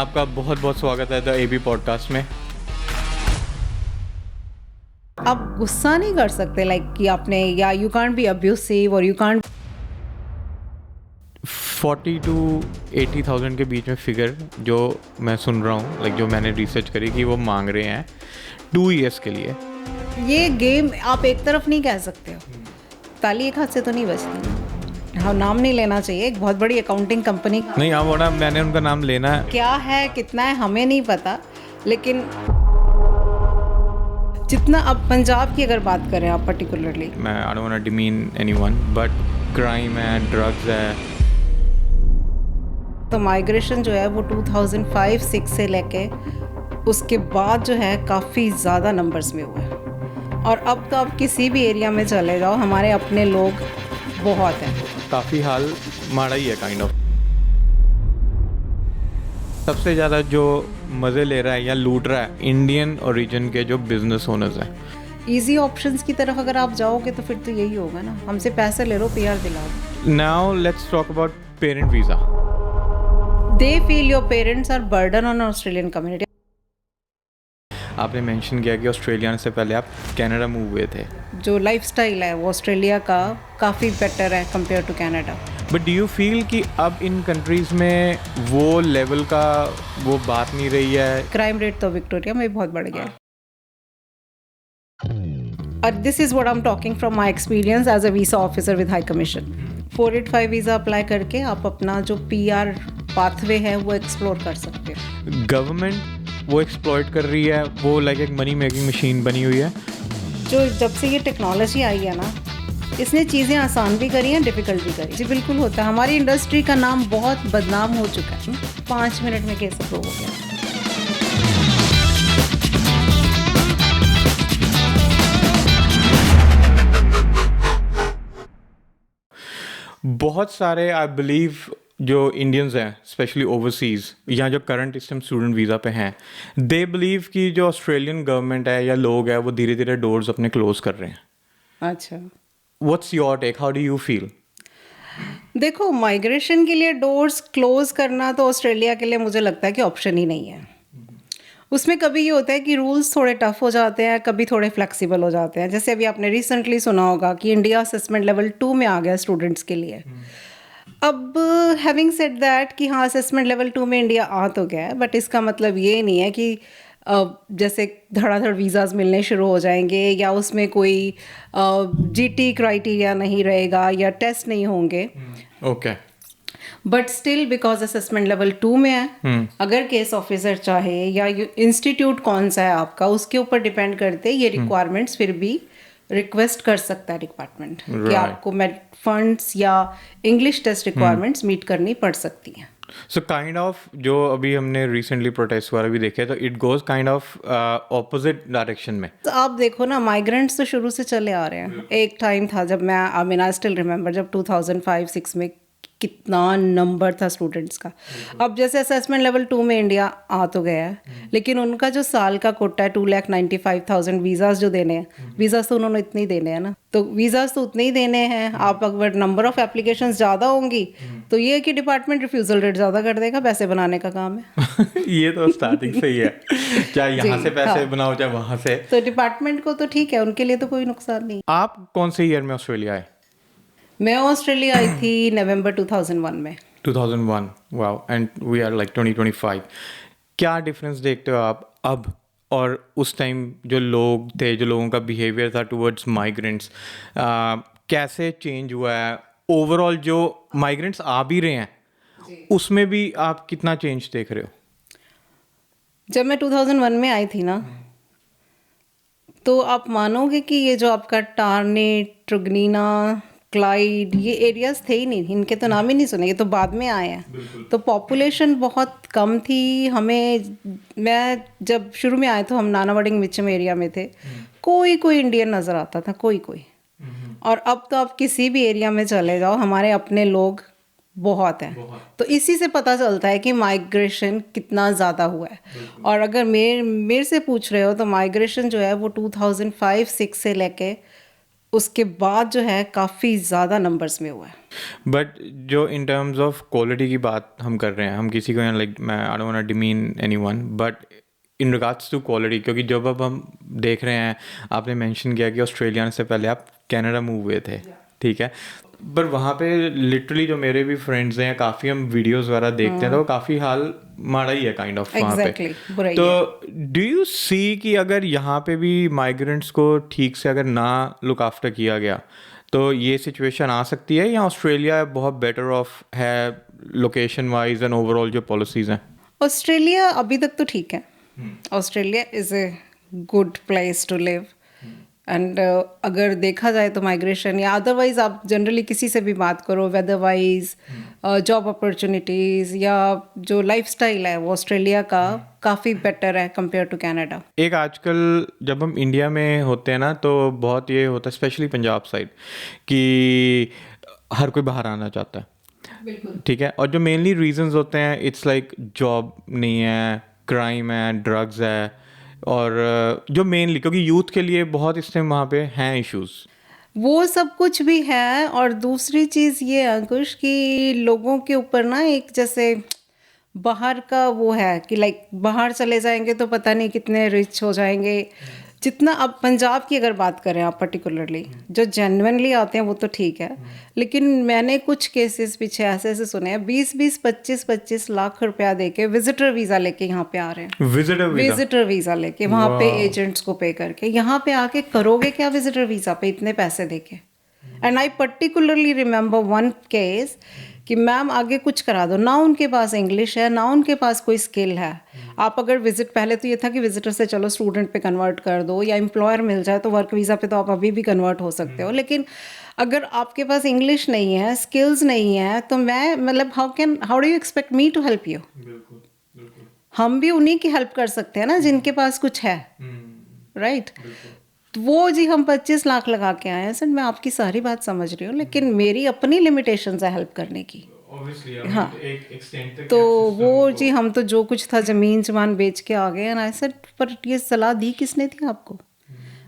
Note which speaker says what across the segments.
Speaker 1: आपका बहुत बहुत स्वागत है द एबी पॉडकास्ट में।
Speaker 2: आप गुस्सा नहीं कर सकते लाइक कि आपने या यू कांट बी अब्यूसिव और यू कांट
Speaker 1: 40 to 80,000 के बीच में फिगर जो मैं सुन रहा हूँ, लाइक जो मैंने रिसर्च करी कि वो मांग रहे हैं 2 years के लिए।
Speaker 2: ये गेम आप एक तरफ नहीं कह सकते हो, ताली एक हाथ से तो नहीं बजती। हाँ, नाम नहीं लेना चाहिए, एक बहुत बड़ी अकाउंटिंग कंपनी
Speaker 1: नहीं, हाँ वो ना, मैंने उनका नाम लेना है।
Speaker 2: क्या है कितना है हमें नहीं पता, लेकिन जितना अब पंजाब की अगर बात करें आप पर्टिकुलरली,
Speaker 1: मैं I don't want to demean anyone, but crime है, ड्रग्स है।
Speaker 2: तो माइग्रेशन जो है वो 2005-06 से लेके उसके बाद जो है काफ़ी ज़्यादा नंबर्स में हुआ है। और अब तो आप किसी भी एरिया में चले जाओ, हमारे अपने लोग बहुत हैं।
Speaker 1: काफ़ी हाल माड़ा ही है काइंड ऑफ। सबसे ज़्यादा जो मज़े ले रहा है या लूट रहा है इंडियन ओरिजिन के जो बिजनेस ओनर्स हैं।
Speaker 2: इजी ऑप्शंस की तरफ अगर आप जाओगे तो फिर तो यही होगा ना, हमसे पैसे ले लो, पीआर दिलाओ।
Speaker 1: Now let's talk about parent visa.
Speaker 2: They feel your parents are burden on Australian community.
Speaker 1: आपने मेंशन किया कि ऑस्ट्रेलिया से पहले आप कनाडा मूव हुए थे।
Speaker 2: जो लाइफस्टाइल है वो ऑस्ट्रेलिया का काफ़ी बेटर है compare to Canada.
Speaker 1: But do you feel कि अब इन कंट्रीज़ में वो लेवल का वो बात नहीं रही है?
Speaker 2: क्राइम रेट तो विक्टोरिया में बहुत बढ़ गया है। और this is what I am talking from my experience as a visa officer with high commission. 485 visa apply करके आप अपना जो पीआर पाथवे है वो एक्सप्लोर कर सकते हो।
Speaker 1: गवर्नमेंट वो एक्सप्लॉइट कर रही है, वो लाइक एक मनी मेकिंग मशीन बनी हुई है।
Speaker 2: जो जब से ये टेक्नोलॉजी आई है ना, इसने चीज़ें आसान भी करी हैं, डिफ़िकल्ट भी करी। जी बिल्कुल होता है, हमारी इंडस्ट्री का नाम बहुत बदनाम हो चुका है। 5 मिनट में केस अप्रूव हो गया।
Speaker 1: बहुत सारे आई बिलीव जो इंडियंस हैं, स्पेशली ओवरसीज़ या जो करंट इस टाइम स्टूडेंट वीज़ा पे हैं, दे बिलीव कि जो ऑस्ट्रेलियन गवर्नमेंट है या लोग हैं वो धीरे धीरे डोर्स अपने क्लोज कर रहे हैं।
Speaker 2: अच्छा,
Speaker 1: what's your take, how do you feel?
Speaker 2: देखो, माइग्रेशन के लिए डोर्स क्लोज करना तो ऑस्ट्रेलिया के लिए मुझे लगता है कि ऑप्शन ही नहीं है। उसमें कभी ये होता है कि रूल्स थोड़े टफ हो जाते हैं, कभी थोड़े फ्लेक्सिबल हो जाते हैं। जैसे अभी आपने रिसेंटली सुना होगा कि इंडिया असेसमेंट लेवल 2 में आ गया स्टूडेंट्स के लिए। अब हैविंग सेड दैट कि हाँ, असेसमेंट लेवल 2 में इंडिया आ तो गया है, बट इसका मतलब ये नहीं है कि जैसे धड़ाधड़ वीज़ाज़ मिलने शुरू हो जाएंगे या उसमें कोई जीटी क्राइटेरिया नहीं रहेगा या टेस्ट नहीं होंगे।
Speaker 1: Okay,
Speaker 2: but still because assessment level 2 में है, अगर केस ऑफिसर चाहे या इंस्टीट्यूट कौन सा है आपका, उसके ऊपर डिपेंड करते ये रिक्वायरमेंट्स फिर भी रिक्वेस्ट कर सकता है डिपार्टमेंट कि आपको फंड्स या इंग्लिश टेस्ट रिक्वायरमेंट्स मीट करनी पड़ सकती हैं।
Speaker 1: सो काइंड ऑफ जो अभी हमने रिसेंटली प्रोटेस्ट वगैरह भी देखे, तो it goes kind of opposite direction में।
Speaker 2: तो आप देखो ना, माइग्रेंट्स तो शुरू से चले आ रहे हैं। एक टाइम था जब आई स्टिल रिमेंबर जब 2005-06 में कितना नंबर था स्टूडेंट्स का। अब जैसे असेसमेंट लेवल 2 में इंडिया आ तो गया है, लेकिन उनका जो साल का कोटा है 2,95,000 वीज़ाज़ जो देने हैं, वीज़ाज़ तो उन्होंने इतने ही देने हैं ना, तो वीज़ाज़ तो उतने ही देने हैं। आप अगर नंबर ऑफ़ एप्लीकेशंस ज़्यादा होंगी तो ये है कि डिपार्टमेंट रिफ्यूज़ल रेट ज़्यादा कर देगा, पैसे बनाने का काम है।
Speaker 1: ये तो स्टार्टिंग से ही है, चाहे यहाँ से पैसे बनाओ चाहे वहाँ से।
Speaker 2: तो डिपार्टमेंट को तो ठीक है, उनके लिए तो कोई नुकसान नहीं।
Speaker 1: आप कौन से ईयर में ऑस्ट्रेलिया आए?
Speaker 2: मैं ऑस्ट्रेलिया आई थी नवंबर 2001 में।
Speaker 1: 2001, wow, and we are like 2025। क्या डिफरेंस देखते हो आप अब और उस टाइम जो लोग थे, जो लोगों का बिहेवियर था टुवर्ड्स माइग्रेंट्स, कैसे चेंज हुआ है? ओवरऑल जो माइग्रेंट्स आ भी रहे हैं उसमें भी आप कितना चेंज देख रहे हो?
Speaker 2: जब मैं 2001 में आई थी ना, तो आप मानोगे कि ये जो आपका टार्ने, ट्रुगनीना, क्लाइड, ये एरियाज थे ही नहीं, इनके तो नाम ही नहीं सुने, ये तो बाद में आए हैं। तो पॉपुलेशन बहुत कम थी। मैं जब शुरू में आए तो हम नानावडिंग मिचम एरिया में थे, कोई इंडियन नज़र आता था, कोई। और अब तो आप किसी भी एरिया में चले जाओ, हमारे अपने लोग बहुत हैं। तो इसी से पता चलता है कि माइग्रेशन कितना ज़्यादा हुआ है। और अगर मेरे से पूछ रहे हो तो माइग्रेशन जो है वो 2005-06 से लेके उसके बाद जो है काफ़ी ज़्यादा नंबर्स में हुआ है।
Speaker 1: बट जो इन टर्म्स ऑफ क्वालिटी की बात हम कर रहे हैं, हम किसी को लाइक मैं I don't want to demean anyone, but in regards to quality, क्योंकि जब अब हम देख रहे हैं, आपने मेंशन किया कि ऑस्ट्रेलिया से पहले आप कनाडा मूव हुए थे, ठीक है, पर वहाँ पे लिटरली जो मेरे भी फ्रेंड्स हैं, काफ़ी हम वीडियोस वगैरह देखते हैं तो काफ़ी हाल माड़ा ही है काइंड ऑफ वहाँ पे।
Speaker 2: बुरा ही है।
Speaker 1: तो डू यू सी कि अगर यहाँ पे भी माइग्रेंट्स को ठीक से अगर ना लुक आफ्टर किया गया तो ये सिचुएशन आ सकती है, या ऑस्ट्रेलिया बहुत बेटर ऑफ है लोकेशन वाइज एंड ओवरऑल जो पॉलिसीज हैं?
Speaker 2: ऑस्ट्रेलिया अभी तक तो ठीक है। Australia is a good place to live and अगर देखा जाए तो माइग्रेशन या अदरवाइज आप जनरली किसी से भी बात करो, वेदर वाइज, जॉब अपॉर्चुनिटीज़ या जो लाइफस्टाइल है वो ऑस्ट्रेलिया का काफ़ी बेटर है कंपेयर टू कनाडा।
Speaker 1: एक आजकल जब हम इंडिया में होते हैं ना तो बहुत ये होता है, स्पेशली पंजाब साइड, कि हर कोई बाहर आना चाहता है, ठीक है, और जो मेनली रीजंस होते हैं इट्स लाइक जॉब नहीं है, क्राइम है, ड्रग्स है, और जो मेनली क्योंकि यूथ के लिए बहुत इस टाइम वहाँ पे हैं इश्यूज,
Speaker 2: वो सब कुछ भी है। और दूसरी चीज़ ये अंकुश कि लोगों के ऊपर ना एक जैसे बाहर का वो है कि लाइक बाहर चले जाएंगे तो पता नहीं कितने रिच हो जाएंगे। जितना अब पंजाब की अगर बात करें आप पर्टिकुलरली, जो जेन्युइनली आते हैं वो तो ठीक है, लेकिन मैंने कुछ केसेस पीछे ऐसे ऐसे सुने हैं 20-20, 25-25 लाख रुपया देके विजिटर वीज़ा लेके यहाँ पे आ रहे हैं। विजिटर वीज़ा लेके वहाँ पे एजेंट्स को पे करके यहाँ पे आके करोगे क्या विजिटर वीज़ा पे इतने पैसे देके। And I particularly remember one case कि मैम आगे कुछ करा दो, ना उनके पास इंग्लिश है ना उनके पास कोई स्किल है। आप अगर विजिट, पहले तो ये था कि विजिटर से चलो स्टूडेंट पे कन्वर्ट कर दो या एम्प्लॉयर मिल जाए तो वर्क वीज़ा पे तो आप अभी भी कन्वर्ट हो सकते हो, लेकिन अगर आपके पास इंग्लिश नहीं है, स्किल्स नहीं है, तो मैं मतलब how do you expect me to help you. हम भी उन्हीं की हेल्प कर सकते हैं ना जिनके पास कुछ है, राइट। तो वो जी हम 25 लाख लगा के आए हैं सर, मैं आपकी सारी बात समझ रही हूँ, लेकिन मेरी अपनी लिमिटेशंस है हेल्प करने की। हाँ, तो वो जी हम तो जो कुछ था ज़मीन जमान बेच के आ गए ना सर, पर ये सलाह दी किसने थी आपको?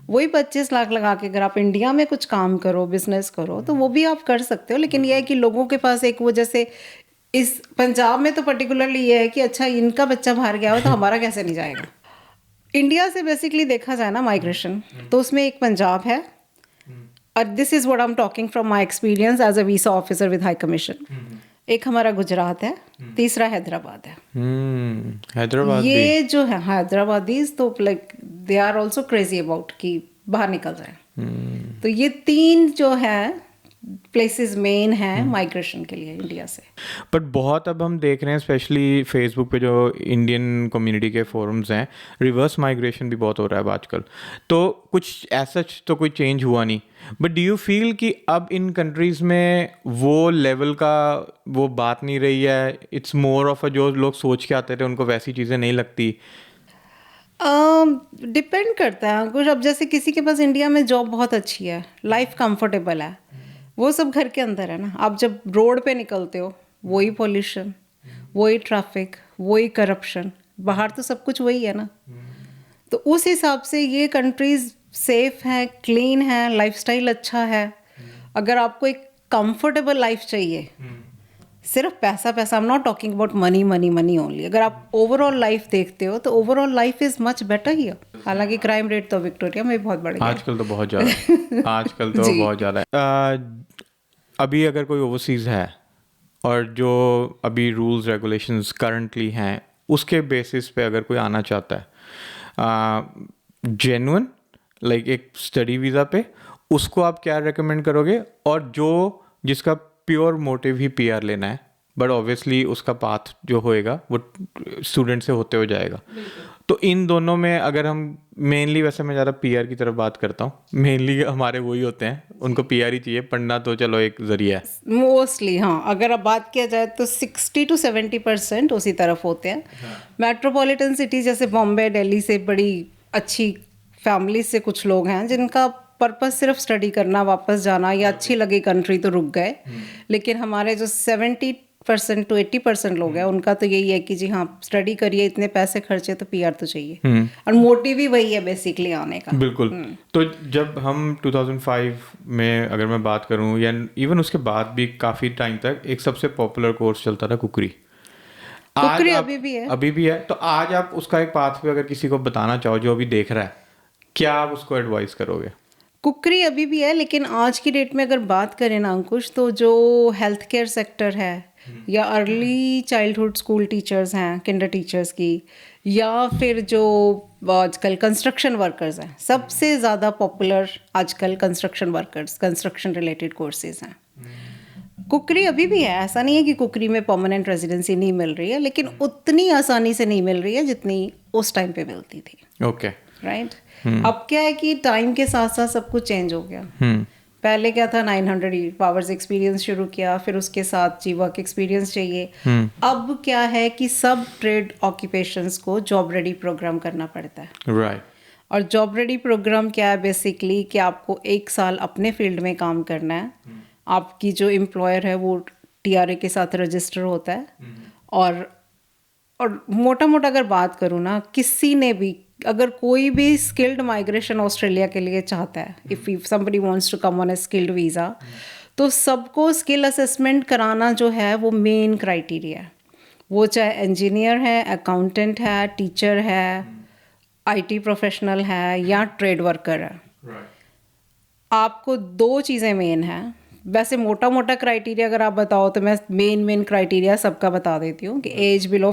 Speaker 2: वही 25 लाख लगा के अगर आप इंडिया में कुछ काम करो, बिजनेस करो, तो वो भी आप कर सकते हो। लेकिन यह है कि लोगों के पास एक वो जैसे इस पंजाब में तो पर्टिकुलरली ये है कि अच्छा इनका बच्चा बाहर गया हो तो हमारा कैसे नहीं जाएगा। इंडिया से बेसिकली देखा जाए ना माइग्रेशन, तो उसमें एक पंजाब है, और this is what I am talking from my experience as a visa officer with high commission. एक हमारा गुजरात है, तीसरा हैदराबाद है।
Speaker 1: हैदराबाद
Speaker 2: ये जो है हैदराबादीज तो like they are also crazy about कि बाहर निकल जाए। तो ये तीन जो है प्लेसेस मेन है माइग्रेशन के लिए इंडिया से।
Speaker 1: बट बहुत अब हम देख रहे हैं स्पेशली फेसबुक पे जो इंडियन कम्युनिटी के फोरम्स हैं, रिवर्स माइग्रेशन भी बहुत हो रहा है आजकल। तो कुछ ऐसा तो कोई चेंज हुआ नहीं, बट डू यू फील कि अब इन कंट्रीज़ में वो लेवल का वो बात नहीं रही है, इट्स मोर ऑफ अ जो लोग सोच के आते थे उनको वैसी चीज़ें नहीं लगती?
Speaker 2: डिपेंड करता है कुछ। अब जैसे किसी के पास इंडिया में जॉब बहुत अच्छी है, लाइफ कंफर्टेबल है, वो सब घर के अंदर है ना। आप जब रोड पे निकलते हो वही पॉल्यूशन, वही ट्रैफिक, वही करप्शन, बाहर तो सब कुछ वही है ना। तो उस हिसाब से ये कंट्रीज सेफ है, क्लीन है, लाइफस्टाइल अच्छा है। अगर आपको एक कंफर्टेबल लाइफ चाहिए, सिर्फ पैसा पैसा, I am not talking about money money money only, अगर आप ओवरऑल लाइफ देखते हो तो overall life is much better here. हालांकि क्राइम रेट तो विक्टोरिया में बहुत बढ़ गया
Speaker 1: आजकल, तो बहुत ज़्यादा है आजकल तो बहुत ज़्यादा है। अभी अगर कोई ओवरसीज़ है और जो अभी रूल्स रेगुलेशंस करंटली हैं उसके बेसिस पे अगर कोई आना चाहता है जेन्युइन लाइक एक स्टडी वीज़ा पे, उसको आप क्या रेकमेंड करोगे? और जो जिसका प्योर मोटिव ही पीआर लेना है, बट ऑब्वियसली उसका पाथ जो होएगा वो स्टूडेंट से होते हो जाएगा, तो इन दोनों में अगर हम मेनली, वैसे मैं ज़्यादा पीआर की तरफ बात करता हूँ, मेनली हमारे वही होते हैं, उनको पीआर ही चाहिए, पढ़ना तो चलो एक जरिया है
Speaker 2: मोस्टली। हाँ, अगर अब बात किया जाए तो 60 to 70% उसी तरफ होते हैं। मेट्रोपॉलिटन सिटी जैसे बॉम्बे, दिल्ली से बड़ी अच्छी फैमिली से कुछ लोग हैं जिनका पर्पस सिर्फ स्टडी करना, वापस जाना, या अच्छी लगी कंट्री तो रुक गए। लेकिन हमारे जो 60% to 80% लोग हैं, उनका तो यही है कि जी हाँ स्टडी करिए, इतने पैसे खर्चे तो पीआर तो चाहिए, और मोटिव ही वही है बेसिकली आने का।
Speaker 1: बिल्कुल। तो जब हम 2005 में अगर मैं बात करूं या इवन उसके बाद भी काफ़ी टाइम तक एक सबसे पॉपुलर कोर्स चलता था कुकरी।
Speaker 2: कुकरी
Speaker 1: आप
Speaker 2: अभी भी है।
Speaker 1: अभी भी है। तो आज आप उसका एक पाथ पे अगर किसी को बताना चाहो जो अभी देख रहा है, क्या आप उसको एडवाइस करोगे?
Speaker 2: कुकरी अभी भी है, लेकिन आज की डेट में अगर बात करें ना अंकुश, तो जो हेल्थ केयर सेक्टर है या अर्ली चाइल्डहुड स्कूल टीचर्स हैं, किंडर टीचर्स की, या फिर जो आजकल कंस्ट्रक्शन वर्कर्स हैं, सबसे ज़्यादा पॉपुलर आजकल construction workers, construction related courses हैं। कुकरी अभी भी है, ऐसा नहीं है कि कुकरी में परमानेंट रेजिडेंसी नहीं मिल रही है, लेकिन उतनी आसानी से नहीं मिल रही है जितनी उस टाइम पे मिलती थी।
Speaker 1: ओके।
Speaker 2: राइट। अब क्या है कि टाइम के साथ साथ सब कुछ चेंज हो गया। पहले क्या था, 900 आवर्स एक्सपीरियंस शुरू किया, फिर उसके साथ जी वर्क एक्सपीरियंस चाहिए। अब क्या है कि सब ट्रेड ऑक्यूपेशंस को जॉब रेडी प्रोग्राम करना पड़ता है।
Speaker 1: राइट।
Speaker 2: और जॉब रेडी प्रोग्राम क्या है बेसिकली, कि आपको 1 साल अपने फील्ड में काम करना है, आपकी जो एम्प्लॉयर है वो टीआरए के साथ रजिस्टर होता है, और मोटा मोटा अगर बात करूँ ना, किसी ने भी अगर कोई भी स्किल्ड माइग्रेशन ऑस्ट्रेलिया के लिए चाहता है, if somebody wants to come on a skilled visa, तो सबको स्किल असेसमेंट कराना जो है वो मेन क्राइटेरिया है। वो चाहे इंजीनियर है, अकाउंटेंट है, टीचर है, आईटी प्रोफेशनल है या ट्रेड वर्कर है। आपको 2 चीज़ें मेन हैं। वैसे मोटा मोटा क्राइटेरिया अगर आप बताओ तो मैं मेन क्राइटेरिया सबका बता देती हूँ कि एज बिलो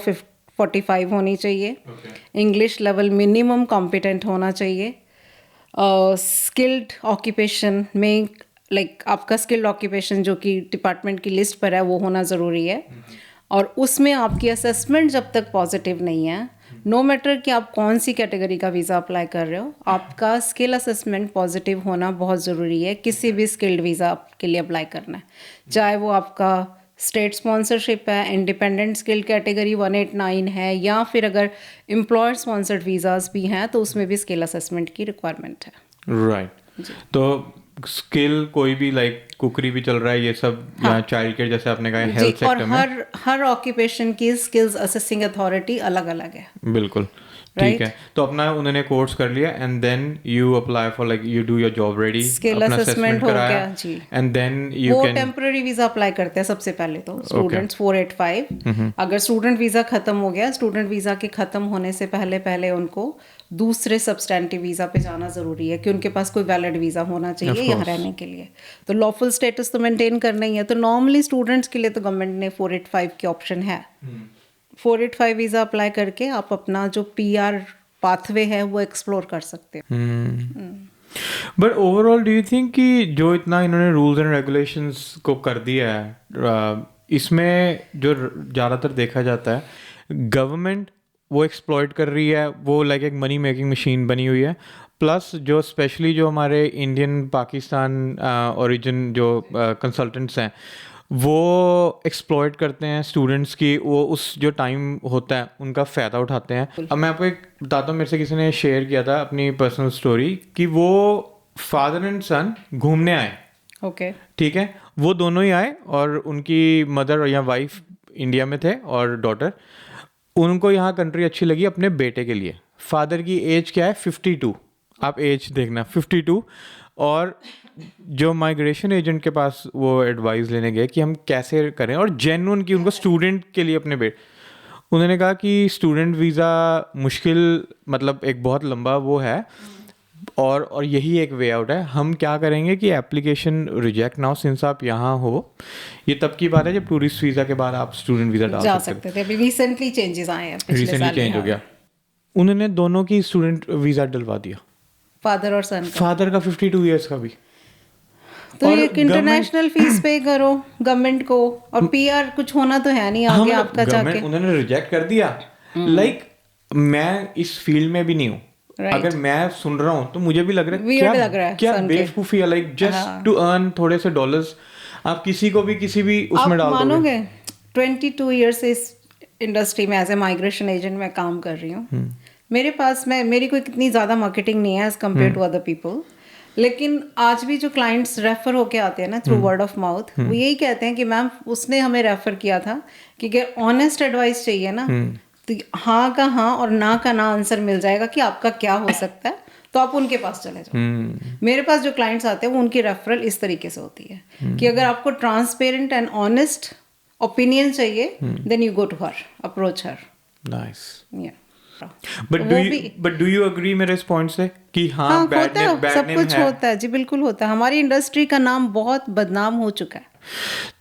Speaker 2: 45 होनी चाहिए, इंग्लिश लेवल मिनिमम कॉम्पिटेंट होना चाहिए, स्किल्ड ऑक्यूपेशन में लाइक आपका स्किल्ड ऑक्यूपेशन जो कि डिपार्टमेंट की लिस्ट पर है वो होना ज़रूरी है, और उसमें आपकी असेसमेंट जब तक पॉजिटिव नहीं है, नो मैटर कि आप कौन सी कैटेगरी का वीज़ा अप्लाई कर रहे हो, आपका स्किल असेसमेंट पॉजिटिव होना बहुत ज़रूरी है किसी भी स्किल्ड वीज़ा के लिए अप्लाई करना है। चाहे वो आपका स्टेट स्पॉन्सरशिप है, इंडिपेंडेंट स्किल्ड कैटेगरी 189 है, या फिर अगर एम्प्लॉयर स्पॉन्सर्ड वीज़ाज भी हैं तो उसमें भी स्किल असेसमेंट की रिक्वायरमेंट है।
Speaker 1: राइट। तो स्किल कोई भी लाइक कुकरी भी चल रहा है ये सब, या चाइल्ड केयर जैसे आपने कहा हेल्थ सेक्टर में,
Speaker 2: और हर ऑक्यूपेशन की स्किल्स असेसिंग अथॉरिटी अलग अलग है।
Speaker 1: बिल्कुल ठीक है। तो अपना उन्होंने कोर्स कर लिया and then you apply for like you do your job ready,
Speaker 2: skill assessment हो गया जी,
Speaker 1: एंड देन यू
Speaker 2: वो
Speaker 1: कैन
Speaker 2: टेम्पररी वीज़ा अप्लाई करते हैं सबसे पहले तो स्टूडेंट्स 485। अगर स्टूडेंट वीज़ा ख़त्म हो गया, स्टूडेंट वीज़ा के ख़त्म होने से पहले उनको दूसरे सब्सटेंटिव वीज़ा पे जाना ज़रूरी है कि उनके पास कोई वैलिड वीज़ा होना चाहिए यहाँ रहने के लिए। तो लॉफुल स्टेटस तो मेंटेन करना ही है। तो नॉर्मली स्टूडेंट्स के लिए तो गवर्नमेंट ने 485 की ऑप्शन है। 485 वीज़ा अप्लाई करके आप अपना जो पीआर पाथवे है वो एक्सप्लोर कर सकते हो।
Speaker 1: But overall do you think कि जो इतना इन्होंने रूल्स एंड रेगुलेशंस को कर दिया है, इसमें जो ज़्यादातर देखा जाता है गवर्नमेंट वो एक्सप्लॉइट कर रही है, वो लाइक एक मनी मेकिंग मशीन बनी हुई है, प्लस जो स्पेशली जो हमारे इंडियन पाकिस्तान ओरिजिन जो कंसल्टेंट्स हैं वो एक्सप्लॉइट करते हैं स्टूडेंट्स की, वो उस जो टाइम होता है उनका फ़ायदा उठाते हैं। अब मैं आपको एक बताता हूँ, मेरे से किसी ने शेयर किया था अपनी पर्सनल स्टोरी कि वो फादर एंड सन घूमने आए।
Speaker 2: ओके
Speaker 1: ठीक है, वो दोनों ही आए और उनकी मदर या वाइफ इंडिया में थे और डॉटर, उनको यहाँ कंट्री अच्छी लगी अपने बेटे के लिए। फादर की एज क्या है 52, आप एज देखना 52, और जो माइग्रेशन एजेंट के पास वो एडवाइस लेने गए कि हम कैसे करें, और जेन्युइन की उनको स्टूडेंट के लिए अपने बेटे, उन्होंने कहा कि स्टूडेंट वीज़ा मुश्किल, मतलब एक बहुत लंबा वो है, और यही एक वे आउट है। हम क्या करेंगे कि एप्लीकेशन रिजेक्ट ना हो, सिंस आप यहाँ हो। ये तब की बात है जब टूरिस्ट वीज़ा के बाद आप स्टूडेंट वीज़ा डाल सकते
Speaker 2: थे। अभी रिसेंटली चेंजेस आए हैं,
Speaker 1: रिसेंटली चेंज हो गया। उन्होंने दोनों की स्टूडेंट वीज़ा डलवा दिया,
Speaker 2: फादर और सन का।
Speaker 1: फादर का 52 ईयर्स का भी।
Speaker 2: तो एक इंटरनेशनल फीस पे करो गवर्नमेंट को, और पीआर कुछ होना तो है नहीं आगे आपका जाके।
Speaker 1: उन्होंने रिजेक्ट कर दिया। लाइक मैं इस फील्ड में भी नहीं हूँ, अगर मैं सुन रहा हूँ तो मुझे भी लग रहा है क्या बेवकूफी है, लाइक जस्ट टू अर्न थोड़े से डॉलर्स आप किसी को भी किसी भी उसमें डाल दोगे।
Speaker 2: मानोगे 22 ईयर्स से इस इंडस्ट्री में एज ए माइग्रेशन एजेंट मैं काम कर रही हूँ। मेरे पास मेरी कोई कितनी ज़्यादा मार्केटिंग नहीं है as compare to other people, लेकिन आज भी जो क्लाइंट्स रेफर होके आते हैं ना थ्रू वर्ड ऑफ माउथ, वो यही कहते हैं कि मैम उसने हमें रेफर किया था कि अगर ऑनेस्ट एडवाइस चाहिए ना तो हाँ का हाँ और ना का ना आंसर मिल जाएगा कि आपका क्या हो सकता है, तो आप उनके पास चले जाओ। मेरे पास जो क्लाइंट्स आते हैं वो उनकी रेफरल इस तरीके से होती है कि अगर आपको ट्रांसपेरेंट एंड ऑनेस्ट ओपिनियन चाहिए then you go to her, approach her.
Speaker 1: Nice.
Speaker 2: या
Speaker 1: बट डू यू एग्री मेरे इस पॉइंट से कि हाँ
Speaker 2: हाँ
Speaker 1: बैड
Speaker 2: होता है,
Speaker 1: बैड
Speaker 2: सब
Speaker 1: नेम
Speaker 2: कुछ
Speaker 1: है?
Speaker 2: होता है जी, बिल्कुल होता है। हमारी इंडस्ट्री का नाम बहुत बदनाम हो चुका है।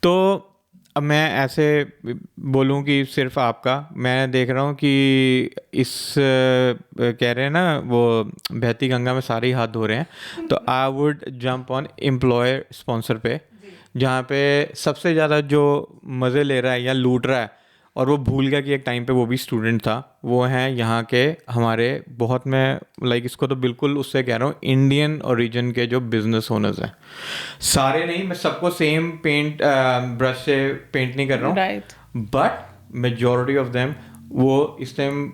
Speaker 1: तो अब मैं ऐसे बोलूं कि सिर्फ आपका, मैं देख रहा हूँ कि इस कह रहे हैं ना वो बहती गंगा में सारे ही हाथ धो रहे हैं, तो I would jump on employer sponsor पे, जहाँ पे सबसे ज़्यादा जो मज़े ले रहा है या लूट रहा है और वो भूल गया कि एक टाइम पे वो भी स्टूडेंट था, वो हैं यहाँ के हमारे बहुत, मैं लाइक इसको तो बिल्कुल उससे कह रहा हूँ, इंडियन ओरिजिन के जो बिजनेस ओनर्स हैं। सारे नहीं, मैं सबको सेम पेंट ब्रश से पेंट नहीं कर रहा हूँ,
Speaker 2: right.
Speaker 1: But majority of them वो इस टाइम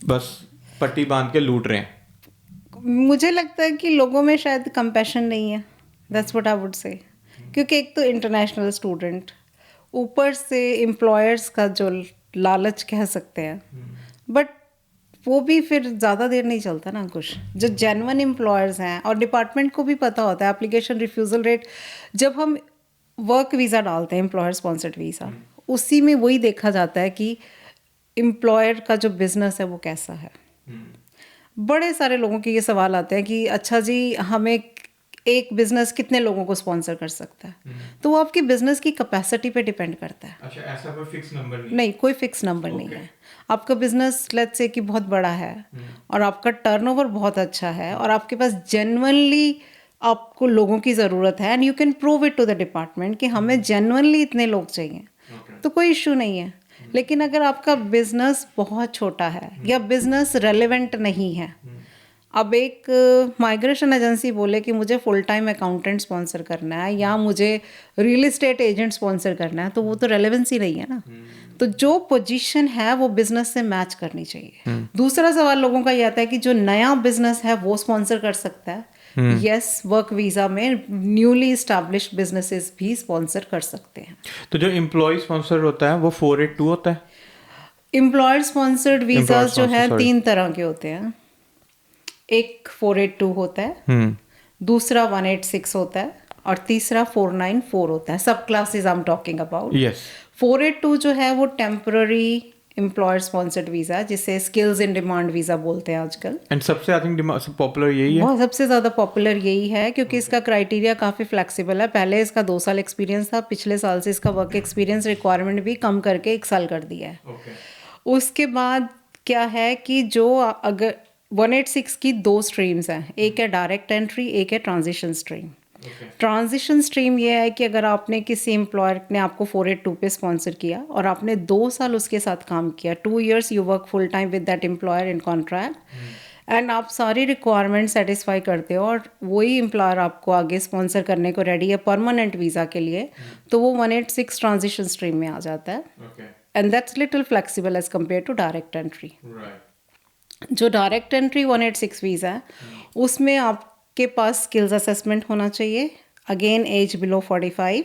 Speaker 1: बस पट्टी बांध के लूट रहे हैं।
Speaker 2: मुझे लगता है कि लोगों में शायद कंपैशन नहीं है, that's what I would say. क्योंकि एक तो इंटरनेशनल स्टूडेंट, ऊपर से एम्प्लॉयर्स का जो लालच कह सकते हैं, बट वो भी फिर ज़्यादा देर नहीं चलता ना। कुछ जो जेन्युइन एम्प्लॉयर्स हैं और डिपार्टमेंट को भी पता होता है एप्लीकेशन रिफ्यूज़ल रेट, जब हम वर्क वीज़ा डालते हैं एम्प्लॉयर स्पॉन्सर्ड वीज़ा, उसी में वही देखा जाता है कि एम्प्लॉयर का जो बिजनेस है वो कैसा है। बड़े सारे लोगों के ये सवाल आते हैं कि अच्छा जी हमें एक बिजनेस कितने लोगों को स्पॉन्सर कर सकता है, तो वो आपकी बिजनेस की कैपेसिटी पे डिपेंड करता है।
Speaker 1: अच्छा, ऐसा कोई फिक्स नंबर
Speaker 2: नहीं, कोई फिक्स नंबर नहीं है। आपका बिजनेस लेट्स से कि बहुत बड़ा है और आपका टर्नओवर बहुत अच्छा है और आपके पास जेन्युइनली आपको लोगों की ज़रूरत है and you can prove it to the department कि हमें जेन्युइनली इतने लोग चाहिए, तो कोई इशू नहीं है। लेकिन अगर आपका बिजनेस बहुत छोटा है या बिजनेस रेलेवेंट नहीं है, अब एक माइग्रेशन एजेंसी बोले कि मुझे फुल टाइम अकाउंटेंट स्पॉन्सर करना है या मुझे रियल एस्टेट एजेंट स्पॉन्सर करना है, तो वो तो रेलेवेंसी नहीं है ना। तो जो पोजीशन है वो बिजनेस से मैच करनी चाहिए। दूसरा सवाल लोगों का ये आता है कि जो नया बिजनेस है वो स्पॉन्सर कर सकता है। यस, वर्क वीज़ा में न्यूली इस्टेब्लिश्ड बिजनेसेस भी स्पॉन्सर कर सकते हैं।
Speaker 1: तो जो एम्प्लॉय स्पॉन्सर होता है वो 482 होता है?
Speaker 2: एम्प्लॉयर स्पॉन्सर्ड वीज़ाज जो है 3 तरह के होते हैं। एक 482 होता है, दूसरा 186 होता है और तीसरा 494 होता है। सब classes I am talking about.
Speaker 1: Yes.
Speaker 2: 482 जो है वो टेम्पररी एम्प्लॉयर स्पॉन्सर्ड वीज़ा, जिसे स्किल्स इन डिमांड वीज़ा बोलते हैं आजकल।
Speaker 1: एंड सबसे आई थिंक पॉपुलर यही है।
Speaker 2: बहुत सबसे ज़्यादा पॉपुलर यही है क्योंकि इसका क्राइटेरिया काफ़ी फ्लेक्सिबल है। पहले इसका 2 साल एक्सपीरियंस था, पिछले साल से इसका वर्क एक्सपीरियंस रिक्वायरमेंट भी कम करके 1 साल कर दिया है। उसके बाद क्या है कि जो अगर 186 की 2 स्ट्रीम्स हैं, एक है डायरेक्ट एंट्री, एक है ट्रांजिशन स्ट्रीम। ट्रांजिशन स्ट्रीम ये है कि अगर आपने किसी एम्प्लॉयर ने आपको 482 पे स्पॉन्सर किया और आपने 2 साल उसके साथ काम किया, 2 years you work full time with that employer in contract and आप सारी रिक्वायरमेंट सेटिस्फाई करते हो और वही एम्प्लॉयर आपको आगे स्पॉन्सर करने को रेडी है परमानेंट वीज़ा के लिए, तो वो 186 ट्रांजिशन स्ट्रीम में आ जाता है। And that's little flexible as compare to direct entry. जो डायरेक्ट एंट्री 186 वीज़ा है उसमें आपके पास स्किल्स असेसमेंट होना चाहिए, अगेन एज बिलो 45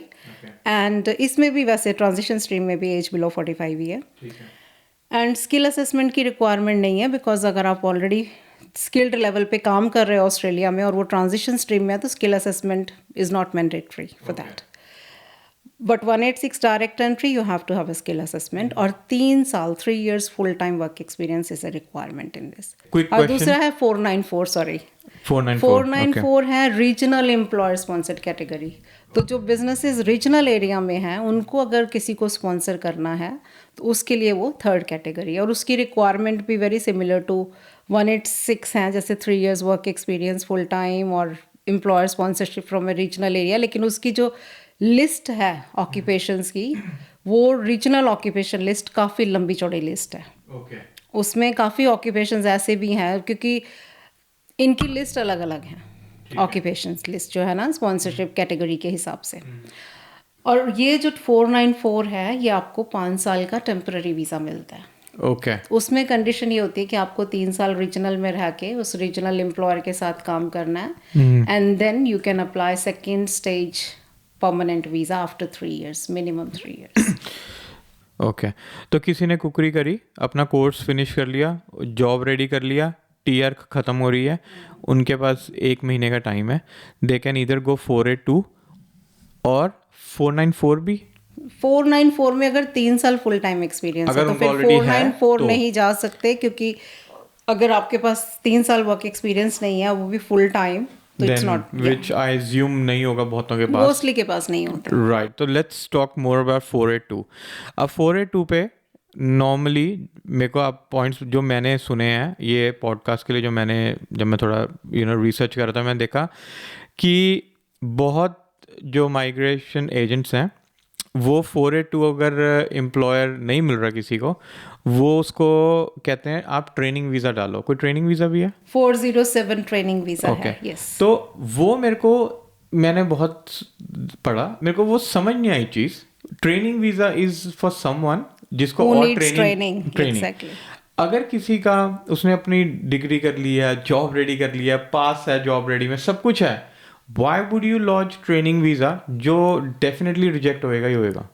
Speaker 2: एंड इसमें भी वैसे ट्रांजिशन स्ट्रीम में भी एज बिलो 45 ही है। एंड स्किल असेसमेंट की रिक्वायरमेंट नहीं है बिकॉज अगर आप ऑलरेडी स्किल्ड लेवल पे काम कर रहे हो ऑस्ट्रेलिया में और वो ट्रांजिशन स्ट्रीम में है तो skill assessment is not mandatory for that. But 186 direct entry you have to have a skill assessment और 3 साल 3 years full time work experience is a requirement in this. और दूसरा है 494, सॉरी 494 है रीजनल एम्प्लॉयर स्पॉन्सर्ड कैटेगरी। तो जो businesses regional area में हैं उनको अगर किसी को स्पॉन्सर करना है तो उसके लिए वो 3rd कैटेगरी है और उसकी रिक्वायरमेंट भी वेरी सिमिलर टू 186 हैं, जैसे 3 years work experience full time और employer sponsorship from a regional area. लेकिन उसकी जो लिस्ट है ऑक्यूपेशंस की, वो रीजनल ऑक्यूपेशन लिस्ट काफ़ी लंबी चौड़ी लिस्ट है। उसमें काफ़ी ऑक्यूपेशंस ऐसे भी हैं क्योंकि इनकी लिस्ट अलग अलग है, ऑक्यूपेशंस लिस्ट जो है ना स्पॉन्सरशिप कैटेगरी के हिसाब से। और ये जो 494 है ये आपको 5 साल का टेम्पररी वीज़ा मिलता है।
Speaker 1: ओके
Speaker 2: उसमें कंडीशन ये होती है कि आपको 3 साल रीजनल में रह के उस रीजनल एम्प्लॉयर के साथ काम करना है, and then you can apply second stage permanent visa after 3 years, minimum 3 years।
Speaker 1: Okay. तो किसी ने कुकरी करी, अपना कोर्स फिनिश कर लिया, जॉब रेडी कर लिया, टीआर ख़त्म हो रही है, उनके पास 1 महीने का टाइम है, दे कैन इधर गो 482 और 494 भी।
Speaker 2: 494 में अगर 3 साल फुल टाइम एक्सपीरियंस है
Speaker 1: अगर
Speaker 2: तो
Speaker 1: उनको
Speaker 2: फिर
Speaker 1: already है
Speaker 2: 494
Speaker 1: तो-
Speaker 2: नहीं जा सकते, क्योंकि अगर आपके पास 3 साल वर्क एक्सपीरियंस नहीं है वो भी फुल टाइम, तो it's
Speaker 1: then
Speaker 2: not,
Speaker 1: which I assume नहीं होगा बहुतों के पास।
Speaker 2: मोस्टली के पास नहीं होता।
Speaker 1: राइट, तो लेट्स टॉक मोर अबाउट 482। अब 482 पे नॉर्मली मेरे को आप पॉइंट्स जो मैंने सुने हैं ये पॉडकास्ट के लिए, जब मैं थोड़ा रिसर्च कर रहा था, मैंने देखा कि बहुत जो माइग्रेशन एजेंट्स हैं वो 482 अगर एम्प्लॉयर नहीं मिल रहा किसी को, वो उसको कहते हैं आप ट्रेनिंग वीज़ा डालो। कोई ट्रेनिंग वीज़ा भी है?
Speaker 2: 407 ट्रेनिंग वीज़ा
Speaker 1: ओके।
Speaker 2: है, यस।
Speaker 1: तो वो मैंने बहुत पढ़ा, मेरे को वो समझ नहीं आई चीज़। Training visa is for someone जिसको
Speaker 2: Who
Speaker 1: और
Speaker 2: needs training,
Speaker 1: ट्रेनिंग
Speaker 2: exactly.
Speaker 1: अगर किसी का उसने अपनी डिग्री कर ली है, जॉब रेडी कर लिया, पास है, जॉब रेडी में सब कुछ है, why would you launch training visa जो डेफिनेटली रिजेक्ट होएगा ही होएगा?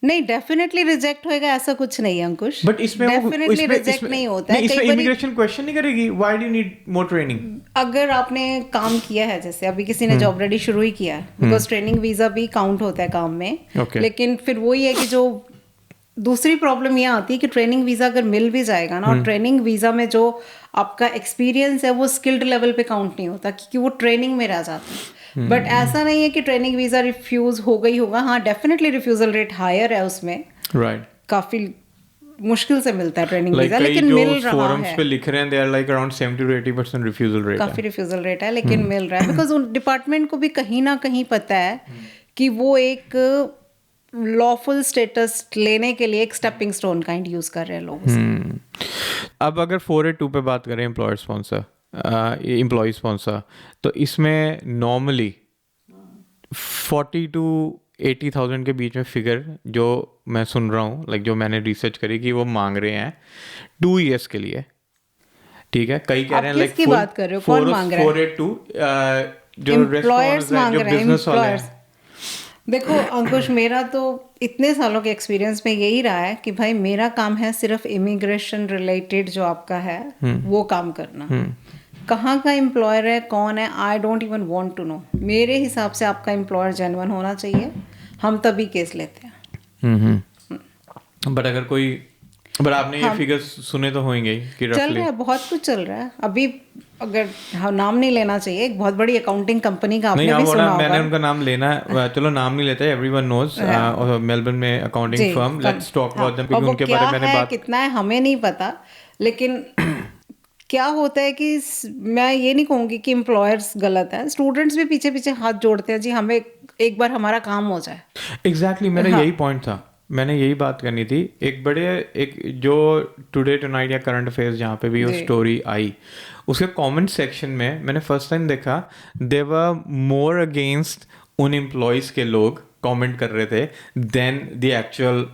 Speaker 2: नहीं, डेफिनेटली रिजेक्ट होएगा ऐसा कुछ नहीं है अंकुश,
Speaker 1: बट इसमें
Speaker 2: डेफिनेटली रिजेक्ट नहीं होता है।
Speaker 1: इसमें
Speaker 2: कई बारी
Speaker 1: इमिग्रेशन क्वेश्चन नहीं करेगी why do you need more training?
Speaker 2: अगर आपने काम किया है, जैसे अभी किसी ने जॉब रेडी शुरू ही किया है, बिकॉज ट्रेनिंग वीज़ा भी काउंट होता है काम में।
Speaker 1: Okay.
Speaker 2: लेकिन फिर वही है कि जो दूसरी प्रॉब्लम ये आती है कि ट्रेनिंग वीज़ा अगर मिल भी जाएगा ना, और ट्रेनिंग वीज़ा में जो आपका एक्सपीरियंस है वो स्किल्ड लेवल पे काउंट नहीं होता, क्योंकि वो ट्रेनिंग में रह जाता है। बट ऐसा नहीं है कि ट्रेनिंग वीज़ा रिफ्यूज़ हो गई होगा। हाँ, डेफिनेटली रिफ्यूज़ल रेट हायर है उसमें,
Speaker 1: राइट,
Speaker 2: काफ़ी मुश्किल से मिलता है ट्रेनिंग
Speaker 1: लाइक
Speaker 2: वीज़ा,
Speaker 1: कई
Speaker 2: लेकिन
Speaker 1: जो
Speaker 2: मिल रहा
Speaker 1: forums
Speaker 2: है।
Speaker 1: पे लिख रहे हैं they are like around 70 to 80% refusal rate
Speaker 2: काफ़ी रिफ्यूज़ल रेट है, लेकिन मिल रहा है, बिकॉज उन डिपार्टमेंट को भी कहीं ना कहीं पता है कि वो एक लॉफुल स्टेटस लेने के लिए एक स्टेपिंग स्टोन काइंड यूज़ कर रहे हैं लोग उसे।
Speaker 1: अब अगर 482 पे बात करें एम्प्लॉयर स्पॉन्सर, एम्प्लॉय स्पॉन्सर, तो इसमें नॉर्मली 40 to 80,000 के बीच में फिगर जो मैं सुन रहा हूँ, लाइक जो मैंने रिसर्च करी कि वो मांग रहे हैं 2 years के लिए। ठीक है, कई कह
Speaker 2: आप
Speaker 1: रहे हैं लाइक
Speaker 2: किसकी बात कर रहे हो? कौन मांग रहा है?
Speaker 1: 482 जो
Speaker 2: एम्प्लॉयर्स
Speaker 1: रेस्टोरेंट्स हैं,
Speaker 2: मांग
Speaker 1: जो
Speaker 2: रहे हैं,
Speaker 1: बिजनेस वाले
Speaker 2: एम्प्लॉयर्स।
Speaker 1: हैं।
Speaker 2: देखो अंकुश, मेरा तो इतने सालों के एक्सपीरियंस में यही रहा है कि भाई मेरा काम है सिर्फ इमिग्रेशन रिलेटेड जो आपका है वो काम करना। कहाँ का एम्प्लॉयर है, कौन है, I don't even want to know. मेरे हिसाब से आपका एम्प्लॉयर जेन्युइन होना चाहिए, हम तभी केस लेते हैं।
Speaker 1: बट अगर कोई, बट आपने ये फिगर्स सुने तो होंगे ही कि
Speaker 2: चल
Speaker 1: रफली
Speaker 2: रहा है, बहुत कुछ चल रहा है अभी। अगर नाम नहीं लेना चाहिए, एक बहुत बड़ी अकाउंटिंग कंपनी का
Speaker 1: नहीं,
Speaker 2: आपने भी
Speaker 1: आप
Speaker 2: सुना
Speaker 1: मैंने
Speaker 2: होगा।
Speaker 1: उनका नाम लेना है, चलो नाम नहीं लेते, एवरीवन नोज, मेलबर्न में अकाउंटिंग
Speaker 2: जी,
Speaker 1: firm, let's talk about them,
Speaker 2: और
Speaker 1: क्योंकि
Speaker 2: वो
Speaker 1: उनके
Speaker 2: क्या
Speaker 1: बारे में मैंने
Speaker 2: है,
Speaker 1: बात।
Speaker 2: कितना है, हमें नहीं पता। लेकिन क्या होता है कि मैं ये नहीं कहूँगी कि एम्प्लॉयर्स गलत है, स्टूडेंट्स भी पीछे पीछे हाथ जोड़ते हैं जी, हमें एक बार हमारा काम हो जाए।
Speaker 1: एग्जैक्टली, मेरा यही पॉइंट था, मैंने यही बात करनी थी। एक जो टुडे टुनाइट या करंट अफेयर्स जहाँ पे भी वो स्टोरी आई, उसके कमेंट सेक्शन में मैंने फर्स्ट टाइम देखा दे वर मोर अगेंस्ट उन एम्प्लॉयज़ के लोग कमेंट कर रहे थे देन द एक्चुअल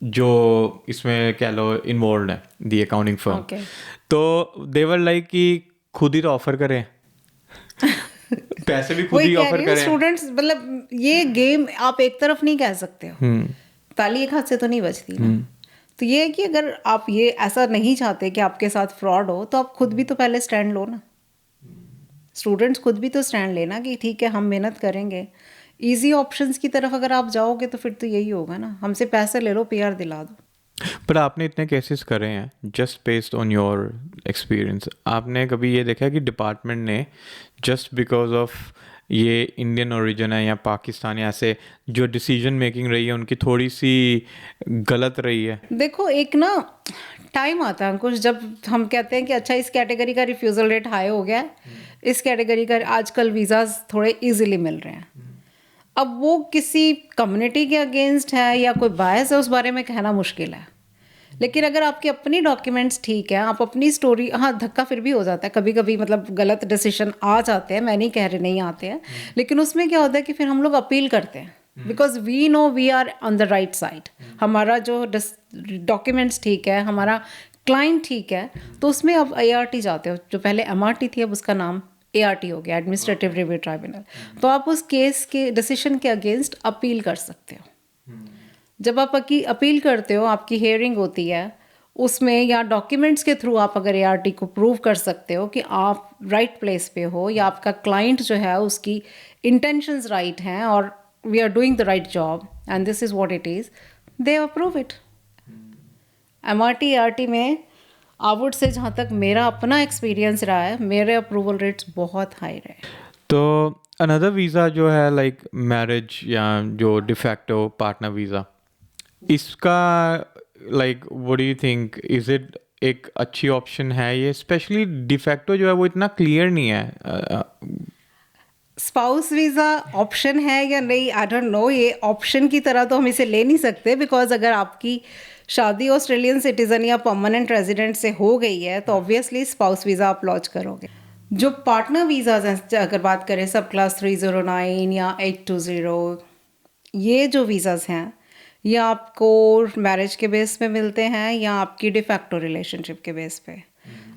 Speaker 1: जो इसमें कह लो इन्वॉल्व है, द अकाउंटिंग फर्म।
Speaker 2: Okay.
Speaker 1: तो दे वर लाइक कि खुद ही तो ऑफर करें पैसे भी खुद
Speaker 2: वही
Speaker 1: ही
Speaker 2: कह
Speaker 1: ऑफर
Speaker 2: रही हूँ,
Speaker 1: करें।
Speaker 2: स्टूडेंट्स, मतलब ये गेम आप एक तरफ नहीं कह सकते हो, ताली एक हाथ से तो नहीं बजती ना। तो ये है कि अगर आप ये ऐसा नहीं चाहते कि आपके साथ फ्रॉड हो, तो आप खुद भी तो पहले स्टैंड लो ना। स्टूडेंट्स खुद भी तो स्टैंड लेना कि ठीक है हम मेहनत करेंगे। इजी ऑप्शंस की तरफ अगर आप जाओगे तो फिर तो यही होगा ना, हमसे पैसे ले लो, पीआर दिला दो।
Speaker 1: पर आपने इतने केसेस करे हैं, just based on your experience, आपने कभी ये देखा कि डिपार्टमेंट ने जस्ट बिकॉज ऑफ ये इंडियन ओरिजिन है या पाकिस्तानी, ऐसे जो डिसीजन मेकिंग रही है उनकी थोड़ी सी गलत रही है?
Speaker 2: देखो, एक ना टाइम आता है अंकुश, जब हम कहते हैं कि अच्छा इस कैटेगरी का रिफ्यूज़ल रेट हाई हो गया है, इस कैटेगरी का आजकल वीज़ाज थोड़े इजीली मिल रहे हैं। अब वो किसी कम्युनिटी के अगेंस्ट है या कोई बायस है, उस बारे में कहना मुश्किल है। लेकिन अगर आपके अपनी डॉक्यूमेंट्स ठीक है, आप अपनी स्टोरी, हाँ धक्का फिर भी हो जाता है कभी कभी, मतलब गलत डिसीजन आ जाते हैं, मैं नहीं कह रही नहीं आते हैं, लेकिन उसमें क्या होता है कि फिर हम लोग अपील करते हैं because we know we are on the right side, हमारा जो डॉक्यूमेंट्स ठीक है, हमारा क्लाइंट ठीक है, तो उसमें अब ART जाते हो, जो पहले MRT थी अब उसका नाम ART हो गया, एडमिनिस्ट्रेटिव रिव्यू ट्राइब्यूनल। तो आप उस केस के डिसीजन के अगेंस्ट अपील कर सकते हो। जब आप अपील करते हो, आपकी हियरिंग होती है, उसमें या डॉक्यूमेंट्स के थ्रू आप अगर ART को प्रूव कर सकते हो कि आप राइट प्लेस पे हो, या आपका क्लाइंट जो है उसकी इंटेंशंस राइट हैं और we are doing the right job and this is what it is, they approve it. MRT ART में आई वुड से, जहाँ तक मेरा अपना एक्सपीरियंस रहा है, मेरे अप्रूवल रेट्स बहुत हाई रहे।
Speaker 1: तो अनदर वीज़ा जो है लाइक मैरिज या जो डिफैक्टो पार्टनर वीज़ा, इसका like what do you think, is it एक अच्छी ऑप्शन है ये? स्पेशली डिफैक्टो जो है वो इतना क्लियर नहीं है।
Speaker 2: स्पाउस वीज़ा ऑप्शन है या नहीं, आई डोंट नो। ये ऑप्शन की तरह तो हम इसे ले नहीं सकते, बिकॉज अगर आपकी शादी ऑस्ट्रेलियन सिटीज़न या परमानेंट रेजिडेंट से हो गई है तो ऑब्वियसली स्पाउस वीज़ा आप लॉन्च करोगे। जो पार्टनर वीज़ाज हैं, अगर बात करें सब क्लास 309 या 820, ये जो वीज़ाज़ हैं ये आपको मैरिज के बेस पे मिलते हैं या आपकी डिफैक्टो रिलेशनशिप के बेस पे।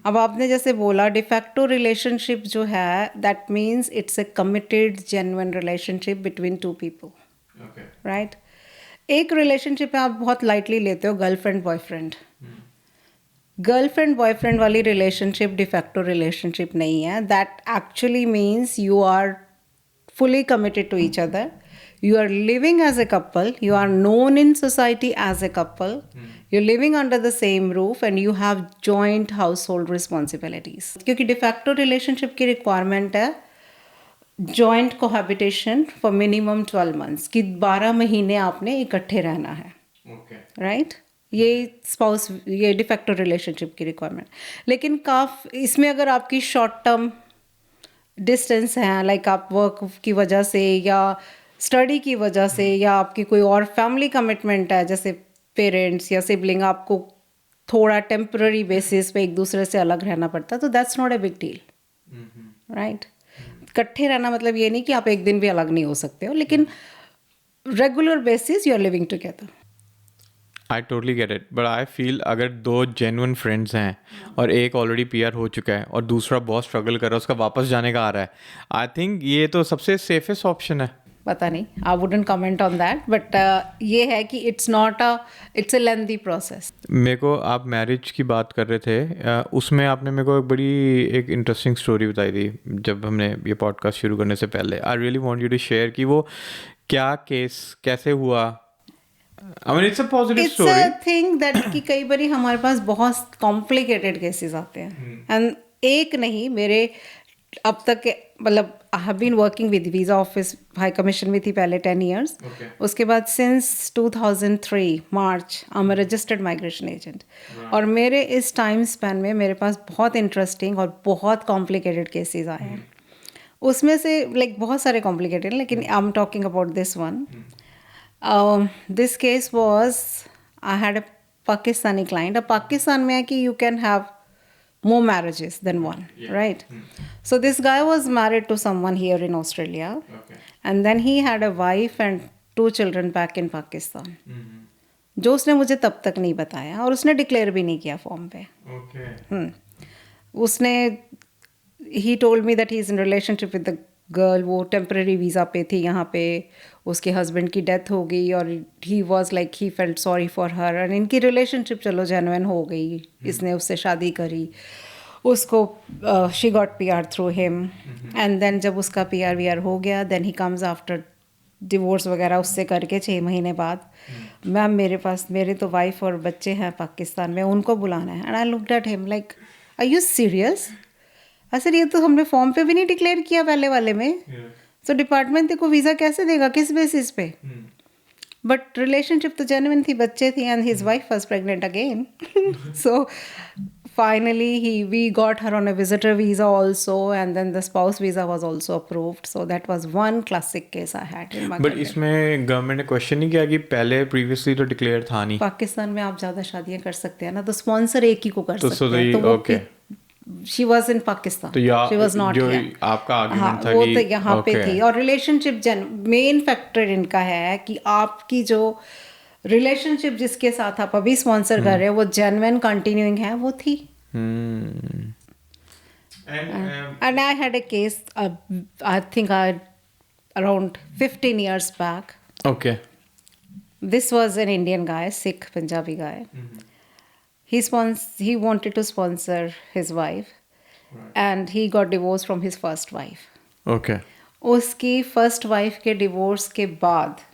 Speaker 2: अब आपने जैसे बोला डिफैक्टो रिलेशनशिप जो है, that means it's a committed genuine relationship between two people, right. एक रिलेशनशिप आप बहुत लाइटली लेते हो, गर्लफ्रेंड बॉयफ्रेंड। गर्लफ्रेंड बॉयफ्रेंड वाली रिलेशनशिप डिफैक्टो रिलेशनशिप नहीं है। That actually means you are fully committed to each other, you are living as a couple, you are known in society as a couple, you're living under the same roof and you have joint household responsibilities। क्योंकि de facto relationship की requirement है joint cohabitation for minimum 12 months, कि 12 महीने आपने इकट्ठे रहना है, right? ये स्पाउस, ये de facto relationship की requirement। लेकिन इसमें अगर आपकी short term डिस्टेंस हैं, लाइक आप वर्क की वजह से या स्टडी की वजह से या आपकी कोई और फैमिली कमिटमेंट है, जैसे पेरेंट्स या सिबलिंग, आपको थोड़ा टेम्पररी बेसिस पे एक दूसरे से अलग रहना पड़ता है, तो that's not a big deal, right. इकट्ठे रहना मतलब ये नहीं कि आप एक दिन भी अलग नहीं हो सकते हो, लेकिन regular basis you are living together.
Speaker 1: I totally get it, but I feel अगर दो जेन्युइन फ्रेंड्स हैं और एक ऑलरेडी PR हो चुका है और दूसरा बहुत स्ट्रगल कर रहा है, उसका वापस जाने का आ रहा है, आई थिंक ये तो सबसे सेफेस्ट ऑप्शन है।
Speaker 2: पता नहीं, I wouldn't comment on that, but ये है कि इट्स ए लेंथी प्रोसेस।
Speaker 1: मेरे को आप मैरिज की बात कर रहे थे, उसमें आपने मेरे को एक इंटरेस्टिंग स्टोरी बताई थी जब हमने ये पॉडकास्ट शुरू करने से पहले। I really want you to share कि वो क्या केस कैसे हुआ। I mean, it's a positive story.
Speaker 2: It's a thing that कि कई बारी हमारे पास बहुत कॉम्प्लिकेटेड केसेस आते हैं, एंड एक नहीं, मेरे अब तक मतलब I have been working with visa office, high commission में थी पहले 10 years, उसके बाद since 2003 March I am registered migration agent, और मेरे इस टाइम स्पैन में मेरे पास बहुत इंटरेस्टिंग और बहुत कॉम्प्लिकेटेड केसेस आए हैं। उसमें से लाइक बहुत सारे कॉम्प्लिकेटेड, लेकिन आई am talking about this one. This case was, I had a Pakistani client. अब पाकिस्तान में है कि you can have more marriages than one, right? So this guy was married to someone here in Australia, and then he had a wife and 2 children back in Pakistan. जो उसने मुझे तब तक नहीं बताया, और उसने डिक्लेयर भी नहीं किया फॉर्म पे। उसने he told me that he is in relationship with the girl, वो टेम्परेरी वीज़ा पे थी यहाँ पे, उसके हस्बैंड की डेथ हो गई और he was like he felt sorry for her, and इनकी रिलेशनशिप चलो जेन्युइन हो गई, इसने उससे शादी करी, उसको she got PR through him, and then जब उसका PR हो गया, then he comes after divorce वगैरह उससे करके 6 महीने बाद, मैम मेरे तो वाइफ और बच्चे हैं पाकिस्तान में, उनको बुलाना है। And I looked at him like, are you serious? Sir ये तो हमने फॉर्म पे भी नहीं डिक्लेयर किया पहले वाले में, तो डिपार्टमेंट तेको वीज़ा कैसे देगा, किस बेसिस पे? बट रिलेशनशिप तो जेन्युइन थी, बच्चे थी, and his wife was pregnant again. So finally we got her on a visitor visa also, and then the spouse visa was also approved. So that was one classic case I had in my.
Speaker 1: But इसमें government ने question नहीं किया कि पहले previously तो declare था नहीं?
Speaker 2: पाकिस्तान में आप ज़्यादा शादियाँ कर सकते हैं ना, तो स्पॉन्सर एक ही को कर सकते हैं, तो वो शी वॉज इन पाकिस्तान,
Speaker 1: तो या
Speaker 2: शी वॉज नॉट
Speaker 1: जो
Speaker 2: हियर।
Speaker 1: आपका
Speaker 2: हाँ,
Speaker 1: आर्गुमेंट था
Speaker 2: वो
Speaker 1: कि
Speaker 2: तो यहाँ पे
Speaker 1: okay,
Speaker 2: थी। और रिलेशनशिप मेन फैक्टर इनका है कि आपकी जो रिलेशनशिप जिसके साथ आप अभी स्पॉन्सर कर रहे हो वो जेन्युइन कंटिन्यूइंग है, वो थी।
Speaker 1: hmm.
Speaker 2: And I had a case, I think around 15 years back.
Speaker 1: Okay.
Speaker 2: This was an Indian guy, Sikh Punjabi guy. He wanted to sponsor his wife, and he got divorced from his first wife.
Speaker 1: Okay.
Speaker 2: उसकी first wife के divorce के बाद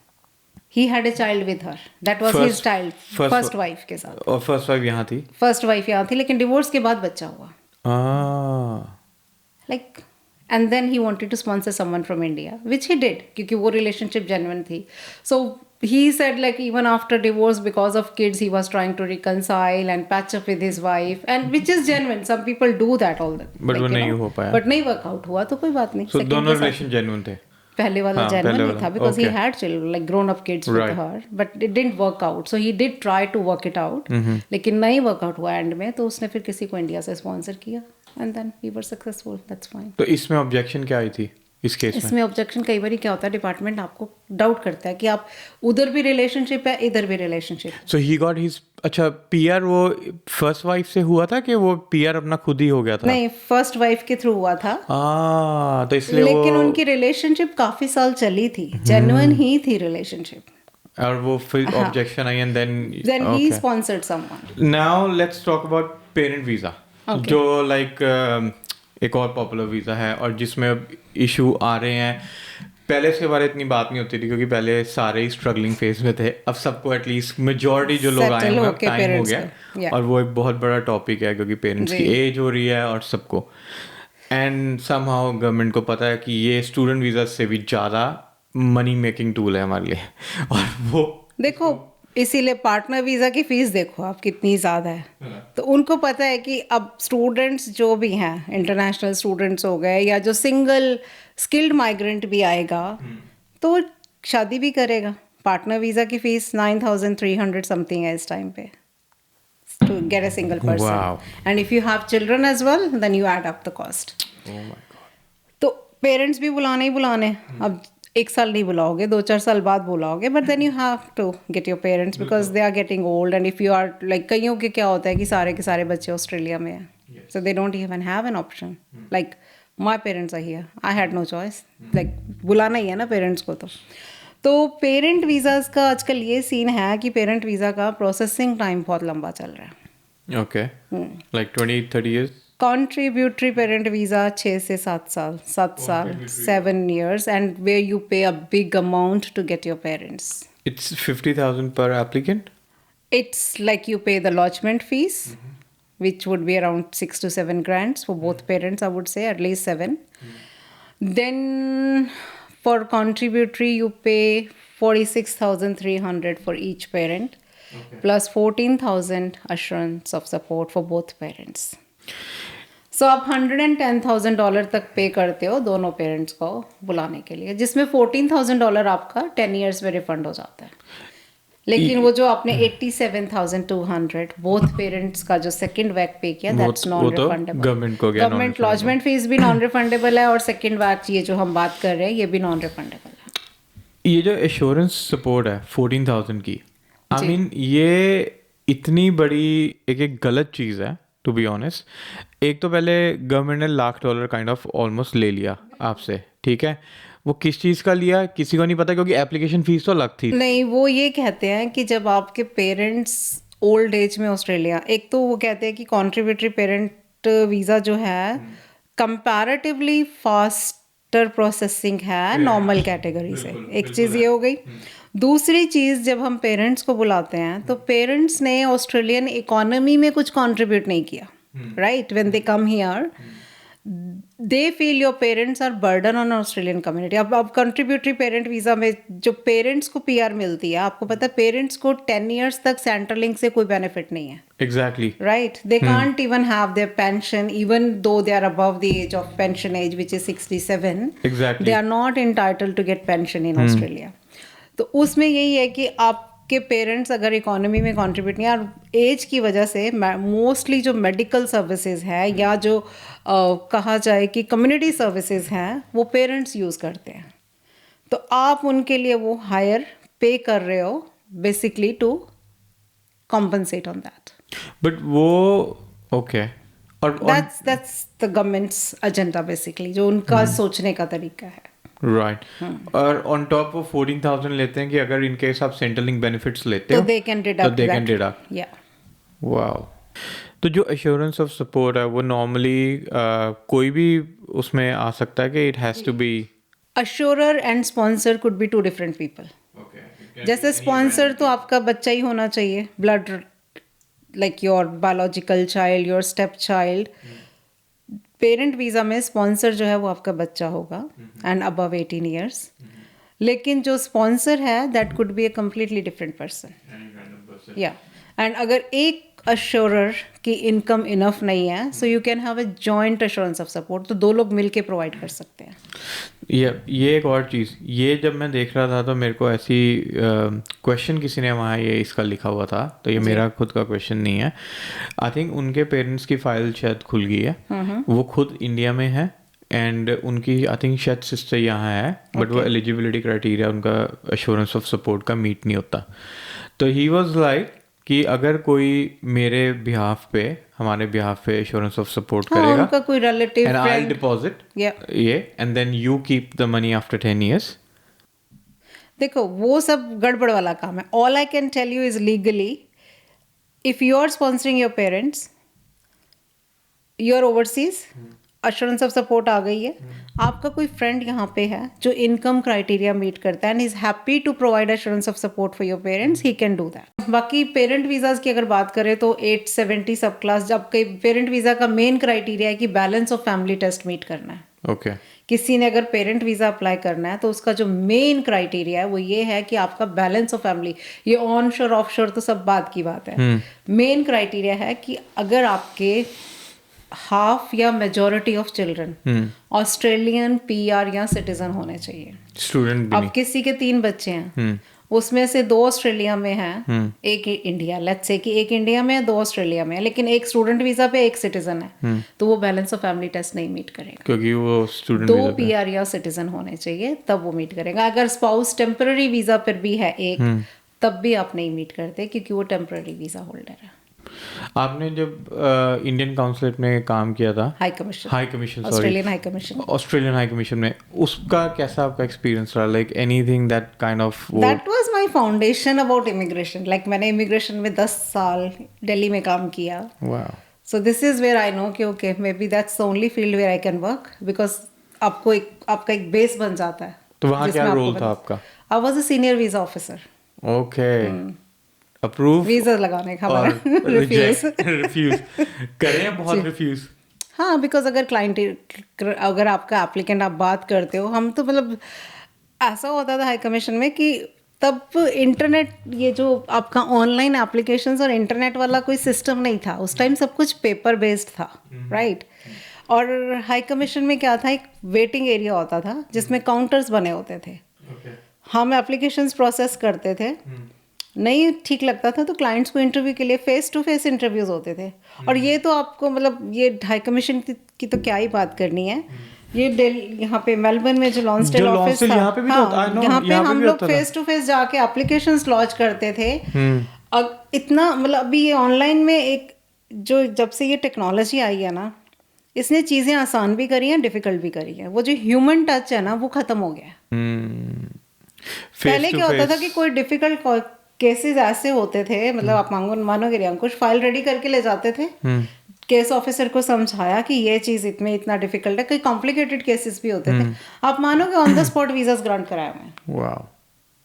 Speaker 2: he had a child with her. That was his child, first wife के साथ।
Speaker 1: और first wife यहाँ थी?
Speaker 2: First wife यहाँ थी, लेकिन डिवोर्स के बाद बच्चा हुआ। Like, and then he wanted to sponsor someone from India, which he did, क्योंकि वो relationship genuine थी. So he said like even after divorce, because of kids, he was trying to reconcile and patch up with his wife, and which is genuine. Some people do that all the time.
Speaker 1: But वो नहीं हो पाया।
Speaker 2: But नहीं work out हुआ तो कोई बात नहीं।
Speaker 1: So दोनों relation genuine थे?
Speaker 2: पहले वाला
Speaker 1: हाँ,
Speaker 2: genuine
Speaker 1: पहले
Speaker 2: ही था,
Speaker 1: वाला,
Speaker 2: because he
Speaker 1: okay.
Speaker 2: had children, like grown up kids with
Speaker 1: Right.
Speaker 2: her, but it didn't work out. So he did try to work it out, लेकिन नहीं work out हुआ end में, तो उसने फिर किसी को इंडिया से sponsor किया, and then we were successful. That's fine.
Speaker 1: तो इसमें ऑब्जेक्शन क्या आई थी इस केस में?
Speaker 2: इसमें ऑब्जेक्शन कई बार क्या होता है, डिपार्टमेंट आपको डाउट करता है कि आप उधर भी रिलेशनशिप है, इधर भी relationship.
Speaker 1: So he got his, अच्छा पीआर वो फर्स्ट वाइफ से हुआ था कि वो पीआर अपना खुद ही हो गया था?
Speaker 2: नहीं, फर्स्ट वाइफ के थ्रू हुआ था।
Speaker 1: तो इसलिए
Speaker 2: लेकिन
Speaker 1: वो
Speaker 2: उनकी रिलेशनशिप काफी साल चली थी, जेन्युइन ही थी रिलेशनशिप।
Speaker 1: और वो फिर ऑब्जेक्शन आई and
Speaker 2: then he sponsored someone.
Speaker 1: Now let's talk about parent visa, जो लाइक एक और पॉपुलर वीज़ा है और जिसमें अब इशू आ रहे हैं। पहले इसके बारे इतनी बात नहीं होती थी क्योंकि पहले सारे ही स्ट्रगलिंग फेज में थे। अब सबको एटलीस्ट मेजॉरिटी जो लोग आए हैं टाइम हो गया, और वो एक बहुत बड़ा टॉपिक है क्योंकि पेरेंट्स की एज हो रही है और सबको, एंड समहाउ गवर्नमेंट को पता है कि ये स्टूडेंट वीज़ा से भी ज़्यादा मनी मेकिंग टूल है हमारे लिए। और वो
Speaker 2: देखो, इसीलिए पार्टनर वीज़ा की फ़ीस देखो आप कितनी ज़्यादा है। तो उनको पता है कि अब स्टूडेंट्स जो भी हैं, इंटरनेशनल स्टूडेंट्स हो गए या जो सिंगल स्किल्ड माइग्रेंट भी आएगा तो शादी भी करेगा। पार्टनर वीज़ा की फ़ीस 9,300 समथिंग है इस टाइम पे to get a single person.
Speaker 1: Wow.
Speaker 2: And if you have children as well, then you add up the cost.
Speaker 1: Oh my God.
Speaker 2: तो पेरेंट्स भी बुलाने ही बुलाने। अब एक साल नहीं बुलाओगे, 2-4 साल बाद बुलाओगे, but then you have to get your parents because they are getting old. And if you are like, कईयों के क्या होता है कि सारे के सारे बच्चे ऑस्ट्रेलिया में हैं, so they don't even have an option. Like my parents are here, I had no choice, like बुलाना ही है ना पेरेंट्स को। तो पेरेंट वीज़ाज़ का आजकल ये सीन है कि पेरेंट वीज़ा का प्रोसेसिंग टाइम बहुत लंबा चल रहा है।
Speaker 1: Okay, like 20-30 years.
Speaker 2: Contributory parent visa 6 से 7 साल, 7 years, and where you pay a big amount to get your parents.
Speaker 1: It's 50,000 per applicant?
Speaker 2: It's like you pay the lodgement fees, which would be around 6 to 7 grand for both parents, I would say, at least 7. Then for contributory, you pay 46,300 for each parent, plus 14,000 assurance of support for both parents. So आप $110,000 तक पे करते हो दोनों parents को बुलाने के लिए, जिसमें $14,000 आपका 10 years में रिफंड हो जाता है। लेकिन वो जो आपने 87,200 बोथ पेरेंट्स का जो सेकंड वैक पे किया, दैट्स नॉन रिफंडेबल।
Speaker 1: गवर्नमेंट को गया,
Speaker 2: गवर्नमेंट लॉजमेंट फीस भी नॉन रिफंडेबल है, और सेकंड वैक ये जो हम बात कर रहे हैं ये भी नॉन रिफंडेबल है।
Speaker 1: ये जो एश्योरेंस सपोर्ट है 14,000 की, आई मीन ये इतनी बड़ी एक गलत चीज़ है टू बी ऑनेस्ट। एक तो पहले गवर्नमेंट ने $1,00,000 काइंड ऑफ ऑलमोस्ट ले लिया आपसे, ठीक है। वो किस चीज़ का लिया किसी को नहीं पता, क्योंकि एप्लीकेशन फीस तो अलग थी। नहीं,
Speaker 2: वो ये कहते हैं कि जब आपके पेरेंट्स ओल्ड एज में ऑस्ट्रेलिया, एक तो वो कहते हैं कि कॉन्ट्रीब्यूटरी पेरेंट वीज़ा जो है कंपैरेटिवली फास्टर प्रोसेसिंग है नॉर्मल कैटेगरी से। एक चीज़ ये हो गई। दूसरी चीज़, जब हम पेरेंट्स को बुलाते हैं तो पेरेंट्स ने ऑस्ट्रेलियन इकोनॉमी में कुछ कंट्रीब्यूट नहीं किया, right? When they come here they feel your parents are burden on Australian community. अब कंट्रीब्यूटरी पेरेंट वीज़ा में जो पेरेंट्स को पीआर मिलती है, आपको पता है पेरेंट्स को 10 years तक सेंट्रलिंक से कोई बेनिफिट नहीं है।
Speaker 1: Exactly,
Speaker 2: right? They can't even have their pension, even though they are above the age of pension age which is 67।
Speaker 1: Exactly,
Speaker 2: they are not entitled to get pension in Australia. तो उसमें यही है कि आप आपके parents अगर economy में contribute नहीं, और एज की वजह से मोस्टली जो मेडिकल सर्विसेज है या जो कहा जाए कि कम्युनिटी सर्विसेज हैं वो पेरेंट्स यूज़ करते हैं, तो आप उनके लिए वो हायर पे कर रहे हो basically to compensate on that.
Speaker 1: But वो ओके और
Speaker 2: that's the government's agenda basically, जो उनका सोचने का तरीका है.
Speaker 1: राइट. और ऑन टॉप वो 14,000 लेते हैं कि अगर इनके हिसाब सेंट्रलिंक बेनिफिट्स लेते
Speaker 2: तो
Speaker 1: हो
Speaker 2: दे कैन डिडक्ट दैट. या
Speaker 1: वाओ. तो जो एश्योरेंस ऑफ सपोर्ट है वो नॉर्मली कोई भी उसमें आ सकता है कि it has to be
Speaker 2: assurer and sponsor could be two different people. जैसे स्पॉन्सर तो आपका बच्चा ही होना चाहिए, blood like your biological child, your step child. Parent visa में स्पॉन्सर जो है वो आपका बच्चा होगा एंड अबव 18 ईयर्स. लेकिन जो स्पॉन्सर है that could be a completely different person. या एंड अगर एक अश्योरर की इनकम इनफ नहीं है, so you can have a joint assurance of support, तो 2 लोग मिल के प्रोवाइड कर सकते हैं.
Speaker 1: ये एक और चीज़, ये जब मैं देख रहा था तो मेरे को ऐसी क्वेश्चन किसी ने वहाँ ये इसका लिखा हुआ था, तो ये मेरा खुद का क्वेश्चन नहीं है. आई थिंक उनके पेरेंट्स की फाइल शायद खुल गई है, वो खुद इंडिया में है एंड उनकी आई थिंक शायद सिस्टर यहाँ है, बट वो एलिजिबिलिटी क्राइटेरिया उनका एश्योरेंस ऑफ सपोर्ट का मीट नहीं होता. तो ही वॉज लाइक कि अगर कोई मेरे बिहाफ पे, हमारे बिहाफ पे एश्योरेंस ऑफ सपोर्ट करेगा,
Speaker 2: उनका कोई रिलेटिव
Speaker 1: एंड आई डिपॉजिट ये and then you keep the money after 10 years.
Speaker 2: देखो वो सब गड़बड़ वाला काम है. All I can tell you is legally if you are sponsoring your parents, you are overseas, assurance of support आ गई है, आपका कोई फ्रेंड यहाँ पे है जो इनकम क्राइटेरिया मीट करता है and is happy to provide assurance of support for your parents, he can do that. बाकी पेरेंट वीज़ाज की अगर बात करें तो 870 सब क्लास, जब कई पेरेंट वीज़ा का मेन क्राइटेरिया है कि balance of family test meet करना है.
Speaker 1: ओके.
Speaker 2: किसी ने अगर पेरेंट वीज़ा अप्लाई करना है तो उसका जो मेन क्राइटेरिया है वो ये है कि आपका बैलेंस ऑफ फैमिली, ये ऑन शोर ऑफ शोर तो सब बात की बात है, मेन क्राइटेरिया है कि अगर आपके हाफ या majority of children Australian PR या सिटीजन होने चाहिए.
Speaker 1: स्टूडेंट भी
Speaker 2: अब
Speaker 1: नहीं.
Speaker 2: किसी के 3 बच्चे हैं, उसमें से 2 ऑस्ट्रेलिया में हैं, एक इंडिया, लेट्स से कि एक इंडिया में है, 2 ऑस्ट्रेलिया में है, लेकिन एक स्टूडेंट वीजा पे, एक सिटीजन है, तो वो बैलेंस ऑफ फैमिली टेस्ट नहीं मीट करेगा,
Speaker 1: क्योंकि वो स्टूडेंट
Speaker 2: 2 PR या सिटीजन होने चाहिए तब वो मीट करेगा. अगर स्पाउस टेम्पररी वीजा पर भी है एक, तब भी आप नहीं मीट करते क्योंकि वो टेम्पररी वीजा होल्डर है.
Speaker 1: आपने जब इंडियन काउंसलेट में काम किया था,
Speaker 2: high commission,
Speaker 1: Australian high commission में, उसका कैसा आपका एक्सपीरियंस रहा? Like anything that kind of
Speaker 2: that was my foundation about immigration. Like मैंने इमिग्रेशन में 10 साल दिल्ली में काम किया.
Speaker 1: Wow.
Speaker 2: So this is where I know कि okay maybe that's the only field where I can work, because आपको आपका एक बेस बन जाता है.
Speaker 1: तो वहाँ क्या रोल था आपका?
Speaker 2: I was a senior visa officer.
Speaker 1: Okay. Approve
Speaker 2: visa लगाने का
Speaker 1: रिफ्यूज करें, बहुत रिफ्यूज.
Speaker 2: हाँ, बिकॉज अगर क्लाइंट, अगर आपका एप्लीकेंट आप बात करते हो, हम तो मतलब ऐसा होता था हाई कमीशन में कि तब इंटरनेट, ये जो आपका ऑनलाइन एप्लीकेशंस और इंटरनेट वाला कोई सिस्टम नहीं था उस टाइम, सब कुछ पेपर बेस्ड था, राइट. और हाई कमीशन में क्या था, एक वेटिंग एरिया होता था जिसमें काउंटर्स बने होते थे. हम एप्लीकेशंस प्रोसेस करते थे, नहीं ठीक लगता था तो क्लाइंट्स को इंटरव्यू के लिए फेस टू फेस इंटरव्यूज होते थे. और ये तो आपको मतलब ये हाई कमीशन की तो क्या ही बात करनी है, ये यहाँ पे मेलबर्न में जो लॉन्सडेल ऑफिस था, यहाँ पे हम लोग फेस टू फेस जाके एप्लीकेशंस लॉन्च करते थे. अब इतना मतलब अभी ये ऑनलाइन में एक जो जब से ये टेक्नोलॉजी आई है ना, इसने चीज़ें आसान भी करी हैं, डिफिकल्ट भी करी हैं. वो जो ह्यूमन टच है ना वो खत्म हो गया. पहले क्या होता था कि कोई डिफिकल्ट केसेस ऐसे होते थे, मतलब आप मानोगे नहीं अंकुश, फाइल रेडी करके ले जाते थे, केस ऑफिसर को समझाया कि ये चीज़ इसमें इतना डिफिकल्ट है. कई कॉम्प्लिकेटेड केसेस भी होते थे, आप मानोगे on the spot visas grant कराए हुए हैं.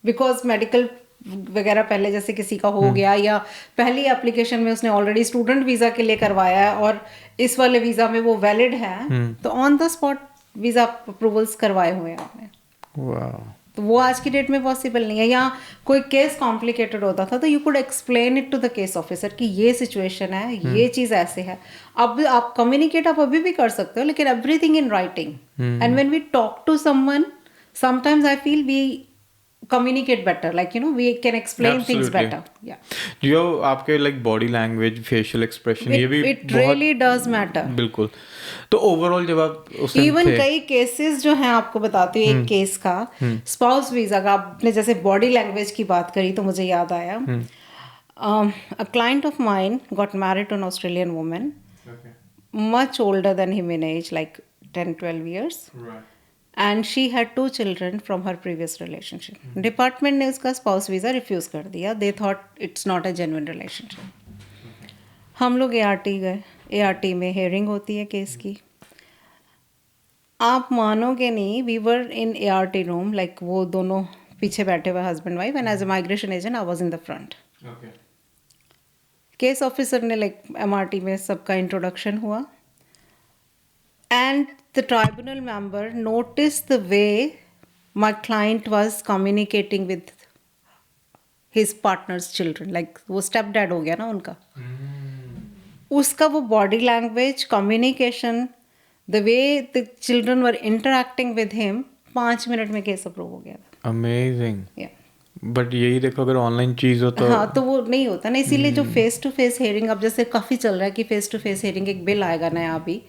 Speaker 2: बिकॉज मेडिकल वगैरह पहले जैसे किसी का हो गया, या पहली एप्लीकेशन में उसने ऑलरेडी स्टूडेंट वीज़ा के लिए करवाया है और इस वाले वीज़ा में वो वैलिड है, तो on the spot visa approvals करवाए हुए हैं आपने. तो वो आज की डेट में पॉसिबल नहीं है. या कोई केस कॉम्प्लिकेटेड होता था तो you could explain it to the case officer कि ये सिचुएशन है, ये चीज़ ऐसे है. अब आप कम्युनिकेट आप अभी भी कर सकते हो, लेकिन everything in writing. And when we talk to someone, sometimes I feel we communicate better, like we can explain things
Speaker 1: Absolutely.
Speaker 2: better. Yeah,
Speaker 1: जो आपके like body language facial expression ये भी
Speaker 2: it really does matter.
Speaker 1: बिल्कुल। तो overall जब आप उस time
Speaker 2: even
Speaker 1: थे
Speaker 2: कई केसेस जो हैं, आपको बताती हूँ एक केस का, स्पाउस वीजा का। आपने जैसे बॉडी लैंग्वेज की बात करी तो मुझे याद आया, a client of mine got married to an Australian woman much older than him in age, like 10-12 years, and she had 2 children from her previous relationship. Department ने उसका spouse visa refuse कर दिया. They thought it's not a genuine relationship. हम लोग ART गए, ART में hearing होती है केस की। आप मानोगे नहीं, we were in ART room, like वो दोनों पीछे बैठे हुए husband wife, and as a migration agent I was in the front. Case officer ने लाइक MRT में सबका इंट्रोडक्शन हुआ, and the tribunal member notice the way my client was communicating with his partners children, like वो step dad हो गया ना उनका। उसका वो body language, communication, the way the children were interacting with him, 5 minute में case approve हो गया था।
Speaker 1: अमेजिंग।
Speaker 2: या
Speaker 1: बट यही देखो अगर ऑनलाइन चीज हो तो
Speaker 2: हाँ, तो वो नहीं होता ना, इसीलिए जो फेस टू फेस हेयरिंग अब जैसे काफ़ी चल रहा है कि फेस टू फेस हेयरिंग एक बिल आएगा नया अभी,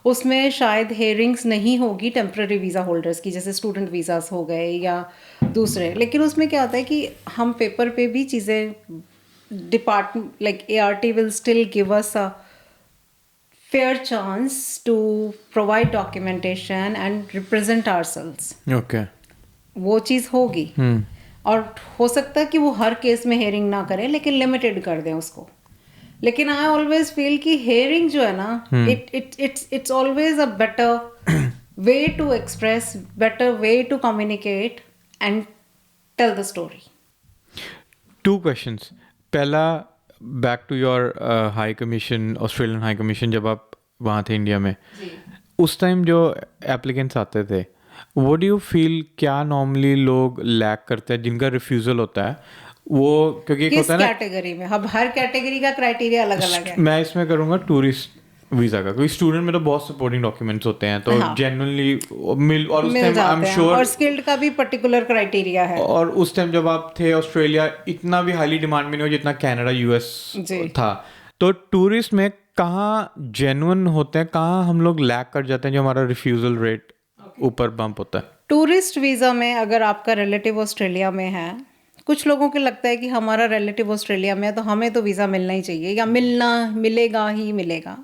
Speaker 2: उसमें शायद हेयरिंग्स नहीं होगी टेम्पररी वीज़ा होल्डर्स की, जैसे स्टूडेंट वीज़ास हो गए या दूसरे। लेकिन उसमें क्या होता है कि हम पेपर पे भी चीज़ें department like ART will still give us a fair chance to provide documentation and represent ourselves.
Speaker 1: Okay.
Speaker 2: वो चीज़ होगी, और हो सकता है कि वो हर केस में हेयरिंग ना करें, लेकिन लिमिटेड कर दें उसको। लेकिन आई ऑलवेज फील कि हेयरिंग जो है ना, it's always a better way to express, better way to communicate and tell the story.
Speaker 1: 2 questions. पहला, back to your high commission, Australian high commission, जब आप वहाँ थे इंडिया में, उस टाइम जो एप्लीकेंट्स आते थे, वो डू यू फील क्या नॉर्मली लोग लैक करते हैं जिनका रिफ्यूज़ल होता है वो, क्योंकि एक
Speaker 2: किस
Speaker 1: होता है ना
Speaker 2: कैटेगरी में? अब हर कैटेगरी का क्राइटेरिया अलग अलग है।
Speaker 1: मैं इसमें करूँगा टूरिस्ट वीज़ा का, क्योंकि स्टूडेंट में तो बहुत सपोर्टिंग डॉक्यूमेंट्स होते हैं, तो
Speaker 2: हाँ।
Speaker 1: जेन्युइनली मिल, और उस
Speaker 2: मिल
Speaker 1: टाइम आई एम
Speaker 2: जाते हैं,
Speaker 1: श्योर,
Speaker 2: और स्किल्ड का भी पर्टिकुलर क्राइटेरिया है।
Speaker 1: और उस टाइम जब आप थे ऑस्ट्रेलिया, इतना भी हाईली डिमांड में नहीं हो जितना कनाडा US
Speaker 2: जी।
Speaker 1: था। तो टूरिस्ट में कहाँ जेन्युइन होते हैं, कहाँ हम लोग लैक कर जाते हैं जो हमारा रिफ्यूज़ल रेट ऊपर बम्प होता है?
Speaker 2: टूरिस्ट वीज़ा में अगर आपका रिलेटिव ऑस्ट्रेलिया में है, कुछ लोगों को लगता है कि हमारा रिलेटिव ऑस्ट्रेलिया में है तो हमें तो वीज़ा मिलना ही चाहिए, या मिलेगा ही मिलेगा।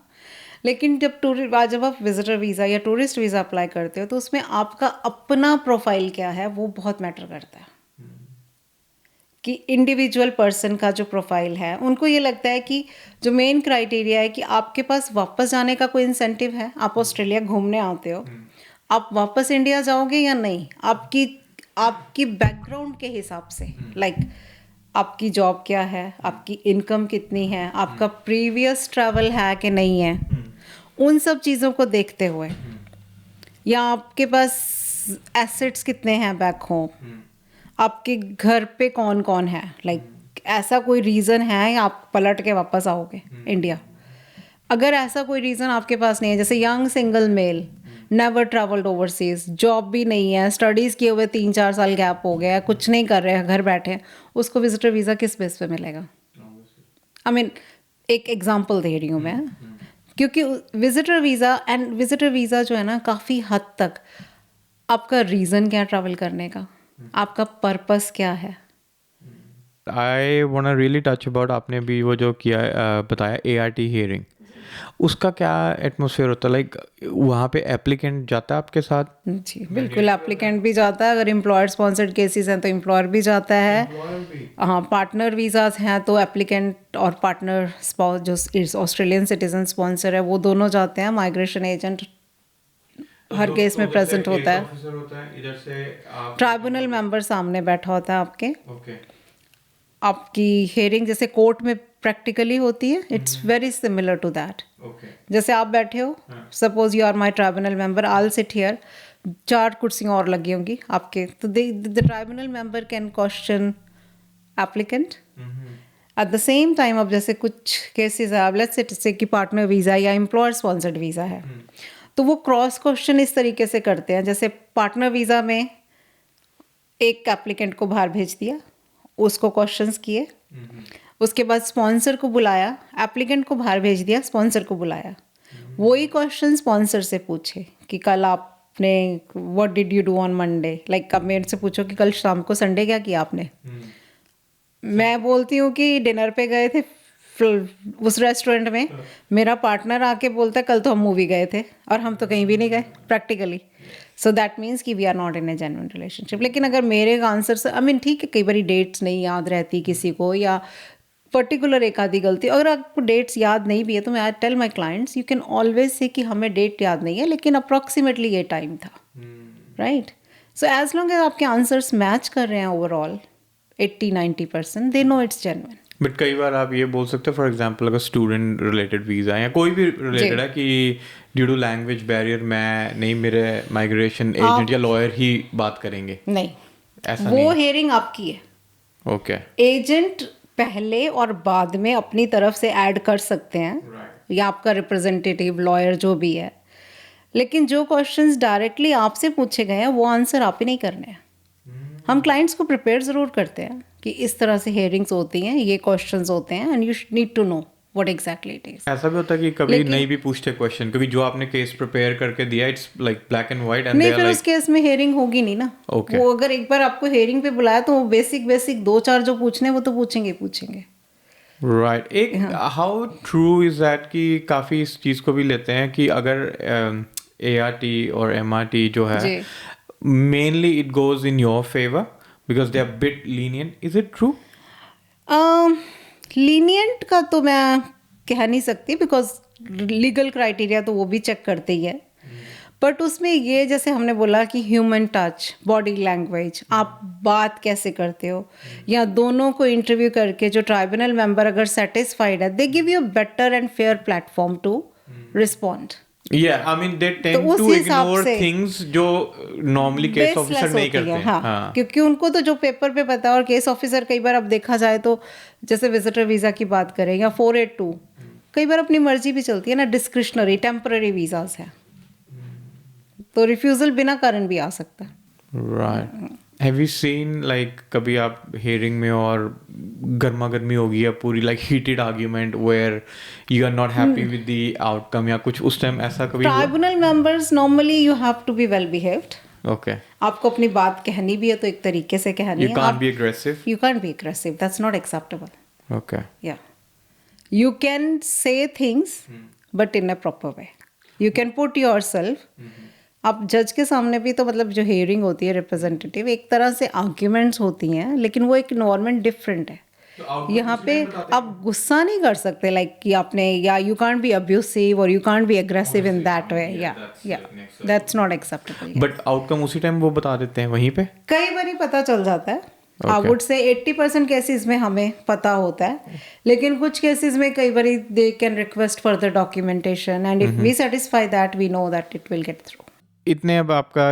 Speaker 2: लेकिन जब आप विजिटर वीज़ा या टूरिस्ट वीज़ा अप्लाई करते हो, तो उसमें आपका अपना प्रोफाइल क्या है वो बहुत मैटर करता है। कि इंडिविजुअल पर्सन का जो प्रोफाइल है, उनको ये लगता है कि जो मेन क्राइटेरिया है कि आपके पास वापस जाने का कोई इंसेंटिव है। आप ऑस्ट्रेलिया घूमने आते हो, आप वापस इंडिया जाओगे या नहीं, आपकी बैकग्राउंड के हिसाब से, लाइक आपकी जॉब क्या है, आपकी इनकम कितनी है, आपका प्रीवियस ट्रैवल है कि नहीं है, उन सब चीज़ों को देखते हुए, या आपके पास एसेट्स कितने हैं बैक होम, आपके घर पे कौन कौन है, लाइक ऐसा कोई रीज़न है या आप पलट के वापस आओगे इंडिया। अगर ऐसा कोई रीज़न आपके पास नहीं है, जैसे young single male, never travelled overseas, job भी नहीं है, स्टडीज़ किए हुए 3-4 साल गैप हो गया, कुछ नहीं कर रहे हैं, घर बैठे हैं, उसको विजिटर वीज़ा किस बेस पे मिलेगा? आई मीन एक एग्जांपल दे रही हूँ मैं, क्योंकि विजिटर वीज़ा जो है ना, काफ़ी हद तक आपका रीज़न क्या ट्रैवल करने का, आपका पर्पस क्या है।
Speaker 1: I want really touch about, आपने भी वो जो किया बताया ART हियरिंग, उसका क्या एटमॉस्फेयर होता है? लाइक वहाँ पे एप्लीकेंट जाता है आपके साथ?
Speaker 2: जी बिल्कुल, एप्लीकेंट भी जाता है, अगर एम्प्लॉयर स्पॉन्सर्ड केसेस हैं तो एम्प्लॉयर भी जाता है। हाँ, पार्टनर वीज़ाज हैं तो एप्लीकेंट और पार्टनर स्पाउस जो ऑस्ट्रेलियन सिटीजन स्पॉन्सर है वो दोनों जाते हैं। माइग्रेशन एजेंट हर केस में प्रेजेंट होता है।
Speaker 1: इधर से
Speaker 2: ट्राइब्यूनल मेंबर सामने बैठा होता है आपके।
Speaker 1: ओके।
Speaker 2: आपकी हेयरिंग जैसे कोर्ट में प्रैक्टिकली होती है, it's very similar to that. जैसे आप बैठे हो, suppose you are my tribunal member, I sit here, 4 कुर्सियाँ और लगी होंगी आपके, तो the tribunal member can question applicant at the same time. अब जैसे कुछ केसेस है, लेट्स से कि पार्टनर वीज़ा या एम्प्लॉयर स्पॉन्सर्ड वीज़ा है, तो वो क्रॉस क्वेश्चन इस तरीके से करते हैं, जैसे पार्टनर वीज़ा में एक एप्लीकेंट को बाहर भेज दिया, उसको क्वेश्चंस किए, उसके बाद स्पॉन्सर को बुलाया, एप्लीकेंट को बाहर भेज दिया, स्पॉन्सर को बुलाया, वही क्वेश्चन स्पॉन्सर से पूछे कि कल आपने what did you do on Monday, like अब मेरे से पूछो कि कल शाम को संडे क्या किया आपने, मैं बोलती हूँ कि डिनर पे गए थे उस रेस्टोरेंट में, मेरा पार्टनर आके बोलता है कल तो हम मूवी गए थे, और हम तो कहीं भी नहीं गए प्रैक्टिकली। सो दैट मीन्स कि we are not in a genuine relationship. लेकिन अगर मेरे आंसर से आई मीन ठीक है, कई बार डेट्स नहीं याद रहती किसी को, या पर्टिकुलर एक आधी गलती, अगर आपको डेट्स याद नहीं भी है तो मैं I tell my clients you can always say कि हमें डेट याद नहीं है लेकिन अप्रॉक्सीमेटली ये टाइम था, right. So as long as आपके आंसर्स मैच कर रहे हैं overall 80-90% they know it's genuine.
Speaker 1: But कई बार आप ये बोल सकते हो, फॉर एग्जांपल अगर स्टूडेंट रिलेटेड वीज़ा है या कोई भी रिलेटेड है कि ड्यू टू लैंग्वेज बैरियर मैं नहीं, मेरे माइग्रेशन एजेंट या लॉयर ही बात करेंगे,
Speaker 2: नहीं,
Speaker 1: ऐसा
Speaker 2: वो हेयरिंग आपकी है।
Speaker 1: ओके,
Speaker 2: एजेंट पहले और बाद में अपनी तरफ से ऐड कर सकते हैं, या आपका रिप्रेजेंटेटिव लॉयर जो भी है, लेकिन जो क्वेश्चंस डायरेक्टली आपसे पूछे गए हैं वो आंसर आप ही नहीं करने हैं। हम क्लाइंट्स को प्रिपेयर ज़रूर करते हैं कि इस तरह से हेयरिंग्स होती हैं, ये क्वेश्चंस होते हैं, and you need to know what exactly it is.
Speaker 1: ऐसा भी होता है कि कभी नहीं भी पूछते क्वेश्चन, क्योंकि जो आपने केस प्रिपेयर करके दिया it's like black and white, and
Speaker 2: नहीं,
Speaker 1: दे आर
Speaker 2: फिर उस
Speaker 1: लाइक
Speaker 2: केस में हेयरिंग होगी नहीं ना।
Speaker 1: Okay.
Speaker 2: वो अगर एक बार आपको हेयरिंग पे बुलाया तो वो बेसिक 2-4 जो पूछने वो तो पूछेंगे ही पूछेंगे।
Speaker 1: राइट। एक हाउ ट्रू इज दैट कि काफ़ी इस चीज़ को भी लेते हैं कि अगर ART और MRT जो है
Speaker 2: जी।
Speaker 1: Mainly it goes in your favour because they are bit lenient, is it true?
Speaker 2: Lenient का तो मैं कह नहीं सकती बिकॉज लीगल क्राइटेरिया तो वो भी चेक करते ही है, बट उसमें ये जैसे हमने बोला कि ह्यूमन टच, बॉडी लैंग्वेज, आप बात कैसे करते हो, या दोनों को इंटरव्यू करके जो ट्राइब्यूनल मेंबर अगर सेटिस्फाइड है they give you better and fair platform to respond.
Speaker 1: Yeah, I mean they tend
Speaker 2: उस
Speaker 1: to
Speaker 2: हिसाब
Speaker 1: ignore
Speaker 2: से
Speaker 1: things जो normally केस
Speaker 2: baseless
Speaker 1: ऑफिसर नहीं
Speaker 2: होती
Speaker 1: करते
Speaker 2: है,
Speaker 1: हैं।
Speaker 2: हाँ,
Speaker 1: हाँ,
Speaker 2: क्योंकि उनको तो जो पेपर पे पता है, और केस ऑफिसर कई बार अब देखा जाए तो जैसे विजिटर वीज़ा की बात करें या 482 कई बार अपनी मर्जी भी चलती है ना, डिस्क्रिशनरी टेम्पररी वीज़ाज हैं, तो रिफ्यूज़ल बिना कारण भी आ सकता है।
Speaker 1: Right. Have you seen like कभी आप हेयरिंग में और गर्मा गर्मी होगी या पूरी like heated argument where you are not happy with the outcome या कुछ उस टाइम ऐसा कभी हुआ?
Speaker 2: Tribunal members normally you have to be well behaved.
Speaker 1: Okay,
Speaker 2: आपको अपनी बात कहनी भी है तो एक तरीके से कहनी
Speaker 1: यू
Speaker 2: है।
Speaker 1: Can't be aggressive.
Speaker 2: You can't be aggressive, that's not acceptable.
Speaker 1: Okay,
Speaker 2: Yeah. You can say things, but in a proper way. You can put yourself. आप जज के सामने भी तो मतलब जो हेयरिंग होती है रिप्रेजेंटेटिव, एक तरह से आर्ग्यूमेंट्स होती हैं, लेकिन वो एक इन्वायरमेंट डिफरेंट है। यहाँ पे आप गुस्सा नहीं कर सकते लाइक कि आपने, या यू कांट बी अब्यूसिव और you can't be aggressive in that way, या that's not acceptable.
Speaker 1: But outcome उसी टाइम वो बता देते हैं वहीं पे?
Speaker 2: कई बार ही पता चल जाता है। आई वुड से 80% केसेस में हमें पता होता है, लेकिन कुछ केसेस में कई बार they can request further documentation, and if we satisfy that we know that it will get through.
Speaker 1: इतने अब आपका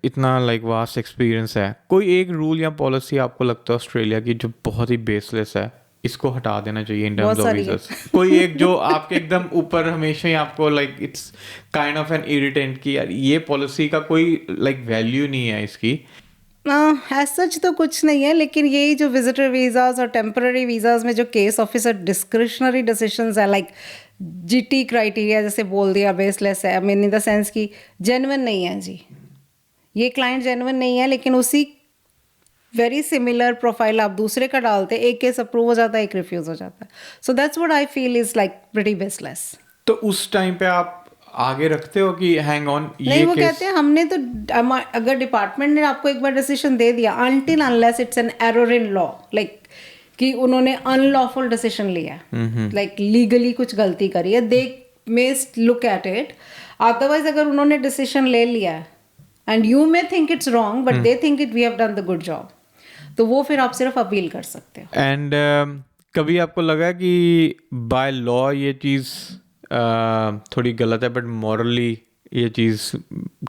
Speaker 1: इतना लाइक वास्ट एक्सपीरियंस है, कोई एक रूल या पॉलिसी आपको लगता है ऑस्ट्रेलिया की जो बहुत ही बेसलेस है, इसको हटा देना चाहिए इन टर्म्स ऑफ वीजास? कोई एक जो आपके एकदम ऊपर हमेशा ही आपको like it's kind of an irritant कि यार ये पॉलिसी का कोई लाइक वैल्यू नहीं है इसकी?
Speaker 2: एज सच तो कुछ नहीं है, लेकिन यही जो विजिटर वीज़ाज और टेम्पररी वीज़ाज में जो केस ऑफिसर डिस्क्रिशनरी डिसीजंस है, लाइक GT क्राइटेरिया जैसे बोल दिया बेसलेस है, I mean in the sense कि जेन्युइन नहीं है जी, ये क्लाइंट जेन्युइन नहीं है, लेकिन उसी वेरी सिमिलर प्रोफाइल आप दूसरे का डालते, एक केस अप्रूव हो जाता है, एक रिफ्यूज़ हो जाता है। So that's what I feel is like pretty baseless.
Speaker 1: तो उस टाइम पे आप आगे रखते हो कि हैंग ऑन
Speaker 2: नहीं, वो कहते हैं हमने तो अगर डिपार्टमेंट ने आपको एक बार डिसीजन दे दिया, until unless it's an error in law, like कि उन्होंने अनलॉफुल डिसीजन लिया, लाइक लीगली कुछ गलती करी है, they may look at it. Otherwise अगर उन्होंने डिसीजन ले लिया and you may think it's wrong but they think it we have done the good job, तो वो फिर आप सिर्फ अपील कर सकते हो।
Speaker 1: एंड कभी आपको लगा कि बाय लॉ ये चीज़ थोड़ी गलत है बट मॉरली ये चीज़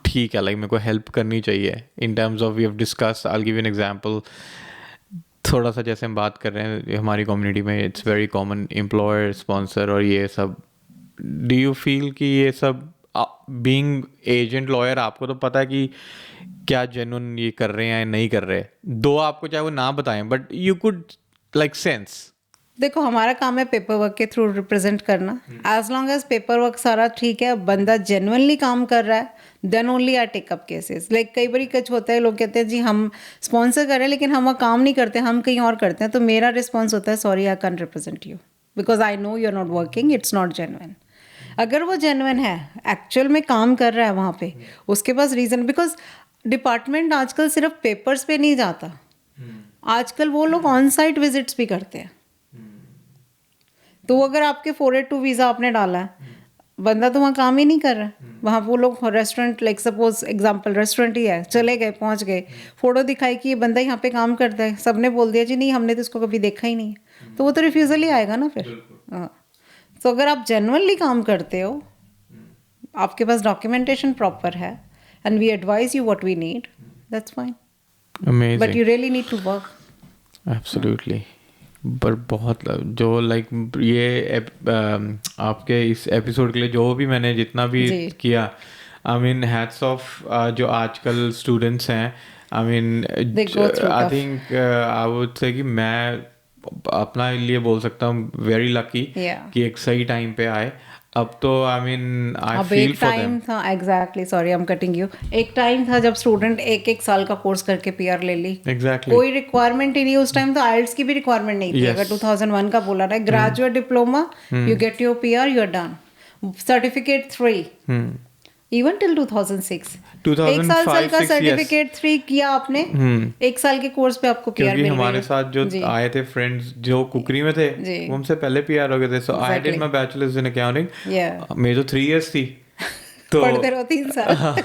Speaker 1: ठीक है, लाइक मेरे को हेल्प करनी चाहिए in terms of we have discuss, I will give an example, थोड़ा सा जैसे हम बात कर रहे हैं हमारी कम्युनिटी में it's very common employer sponsor और ये सब, डू यू फील कि ये सब बीइंग एजेंट लॉयर आपको तो पता है कि क्या जेन्युइन ये कर रहे हैं या नहीं कर रहे, दो आपको चाहे वो ना बताएं but you could like sense?
Speaker 2: देखो हमारा काम है पेपर वर्क के थ्रू रिप्रेजेंट करना. As long as paper work सारा ठीक है, बंदा जेन्युइनली काम कर रहा है, then only I take up cases. Like कई बार कुछ होता है, लोग कहते हैं जी हम स्पॉन्सर कर रहे हैं लेकिन हम वहाँ काम नहीं करते, हम कहीं और करते हैं, तो मेरा रिस्पॉन्स होता है sorry I can represent you because I know you are not working, it's not genuine. अगर वो जेन्युइन है, एक्चुअल में काम कर रहा है वहाँ पे, उसके पास रीज़न, बिकॉज डिपार्टमेंट आजकल सिर्फ पेपर्स पे नहीं जाता, आजकल वो लोग ऑन साइट विजिट्स भी करते हैं. तो अगर आपके 482 वीज़ा आपने डाला है, बंदा तो वहाँ काम ही नहीं कर रहा है, वहाँ वो लोग restaurant, like suppose example restaurant ही है, चले गए, पहुँच गए, फोटो दिखाई कि ये बंदा यहाँ पे काम करता है, सबने बोल दिया जी नहीं हमने तो इसको कभी देखा ही नहीं है, तो वो तो रिफ्यूज़ल ही आएगा ना फिर. हाँ. तो अगर आप जेन्युइनली काम करते हो, आपके पास डॉक्यूमेंटेशन प्रॉपर है, and we advise you what we need, that's fine.
Speaker 1: Amazing.
Speaker 2: But you really need to work.
Speaker 1: Absolutely. पर बहुत जो लाइक ये आपके इस एपिसोड के लिए जो भी मैंने जितना भी
Speaker 2: जी.
Speaker 1: किया, आई मीन हैट्स ऑफ जो आजकल स्टूडेंट्स हैं, I mean
Speaker 2: They go through
Speaker 1: I
Speaker 2: tough.
Speaker 1: Think I would say कि मैं अपना लिए बोल सकता हूँ वेरी लकी
Speaker 2: Yeah.
Speaker 1: कि एक सही टाइम पे आए. अब तो आई मीन आई
Speaker 2: अब
Speaker 1: फील
Speaker 2: एक
Speaker 1: फॉर
Speaker 2: टाइम
Speaker 1: देम.
Speaker 2: था, exactly, sorry I am cutting you, एक टाइम था जब स्टूडेंट एक एक साल का कोर्स करके पीआर ले ली.
Speaker 1: एग्जैक्टली.
Speaker 2: कोई रिक्वायरमेंट ही नहीं उस टाइम, तो आइल्स की भी रिक्वायरमेंट नहीं थी.
Speaker 1: Yes.
Speaker 2: अगर 2001 का बोला ना, graduate diploma, you get your PR, you are done. Certificate 3 even till 2006, एक साल
Speaker 1: 2005
Speaker 2: का
Speaker 1: 6
Speaker 2: सर्टिफिकेट 3 किया आपने, एक साल के कोर्स पे आपको पीआर
Speaker 1: क्योंकि
Speaker 2: मिल गई
Speaker 1: हमारे
Speaker 2: है.
Speaker 1: साथ जो
Speaker 2: जी.
Speaker 1: आए थे फ्रेंड्स जो कुकरी में थे,
Speaker 2: जी.
Speaker 1: वो हमसे पहले पीआर हो गए थे. So I did
Speaker 2: Exactly.
Speaker 1: My bachelors in accounting.
Speaker 2: Yeah.
Speaker 1: मेरी तो 3 इयर्स थी. तो
Speaker 2: पढ़ते रहो 3 साल.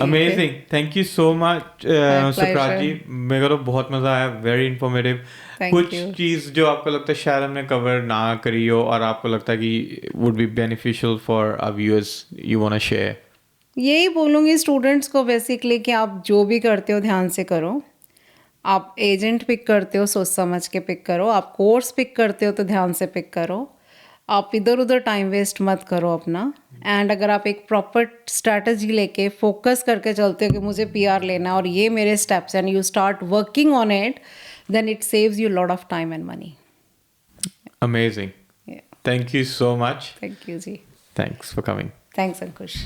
Speaker 1: Amazing. Thank you so much Suprat
Speaker 2: pleasure.
Speaker 1: जी. मेरे को तो बहुत मजा आया. Very informative.
Speaker 2: Thank
Speaker 1: कुछ
Speaker 2: you.
Speaker 1: चीज जो आपको लगता है शायद हमने कवर ना करी हो और आपको लगता है कि would be beneficial for our viewers, you want to share?
Speaker 2: यही बोलूँगी स्टूडेंट्स को बेसिकली कि आप जो भी करते हो ध्यान से करो. आप एजेंट पिक करते हो सोच समझ के पिक करो, आप कोर्स पिक करते हो तो ध्यान से पिक करो, आप इधर उधर टाइम वेस्ट मत करो अपना. एंड अगर आप एक प्रॉपर स्ट्रैटेजी लेके फोकस करके चलते हो कि मुझे पीआर लेना है और ये मेरे steps, and you start working on it, then it saves you lot of time and money.
Speaker 1: Amazing. Thank you so much.
Speaker 2: Thank you ji.
Speaker 1: Thanks for coming.
Speaker 2: Thanks Ankush.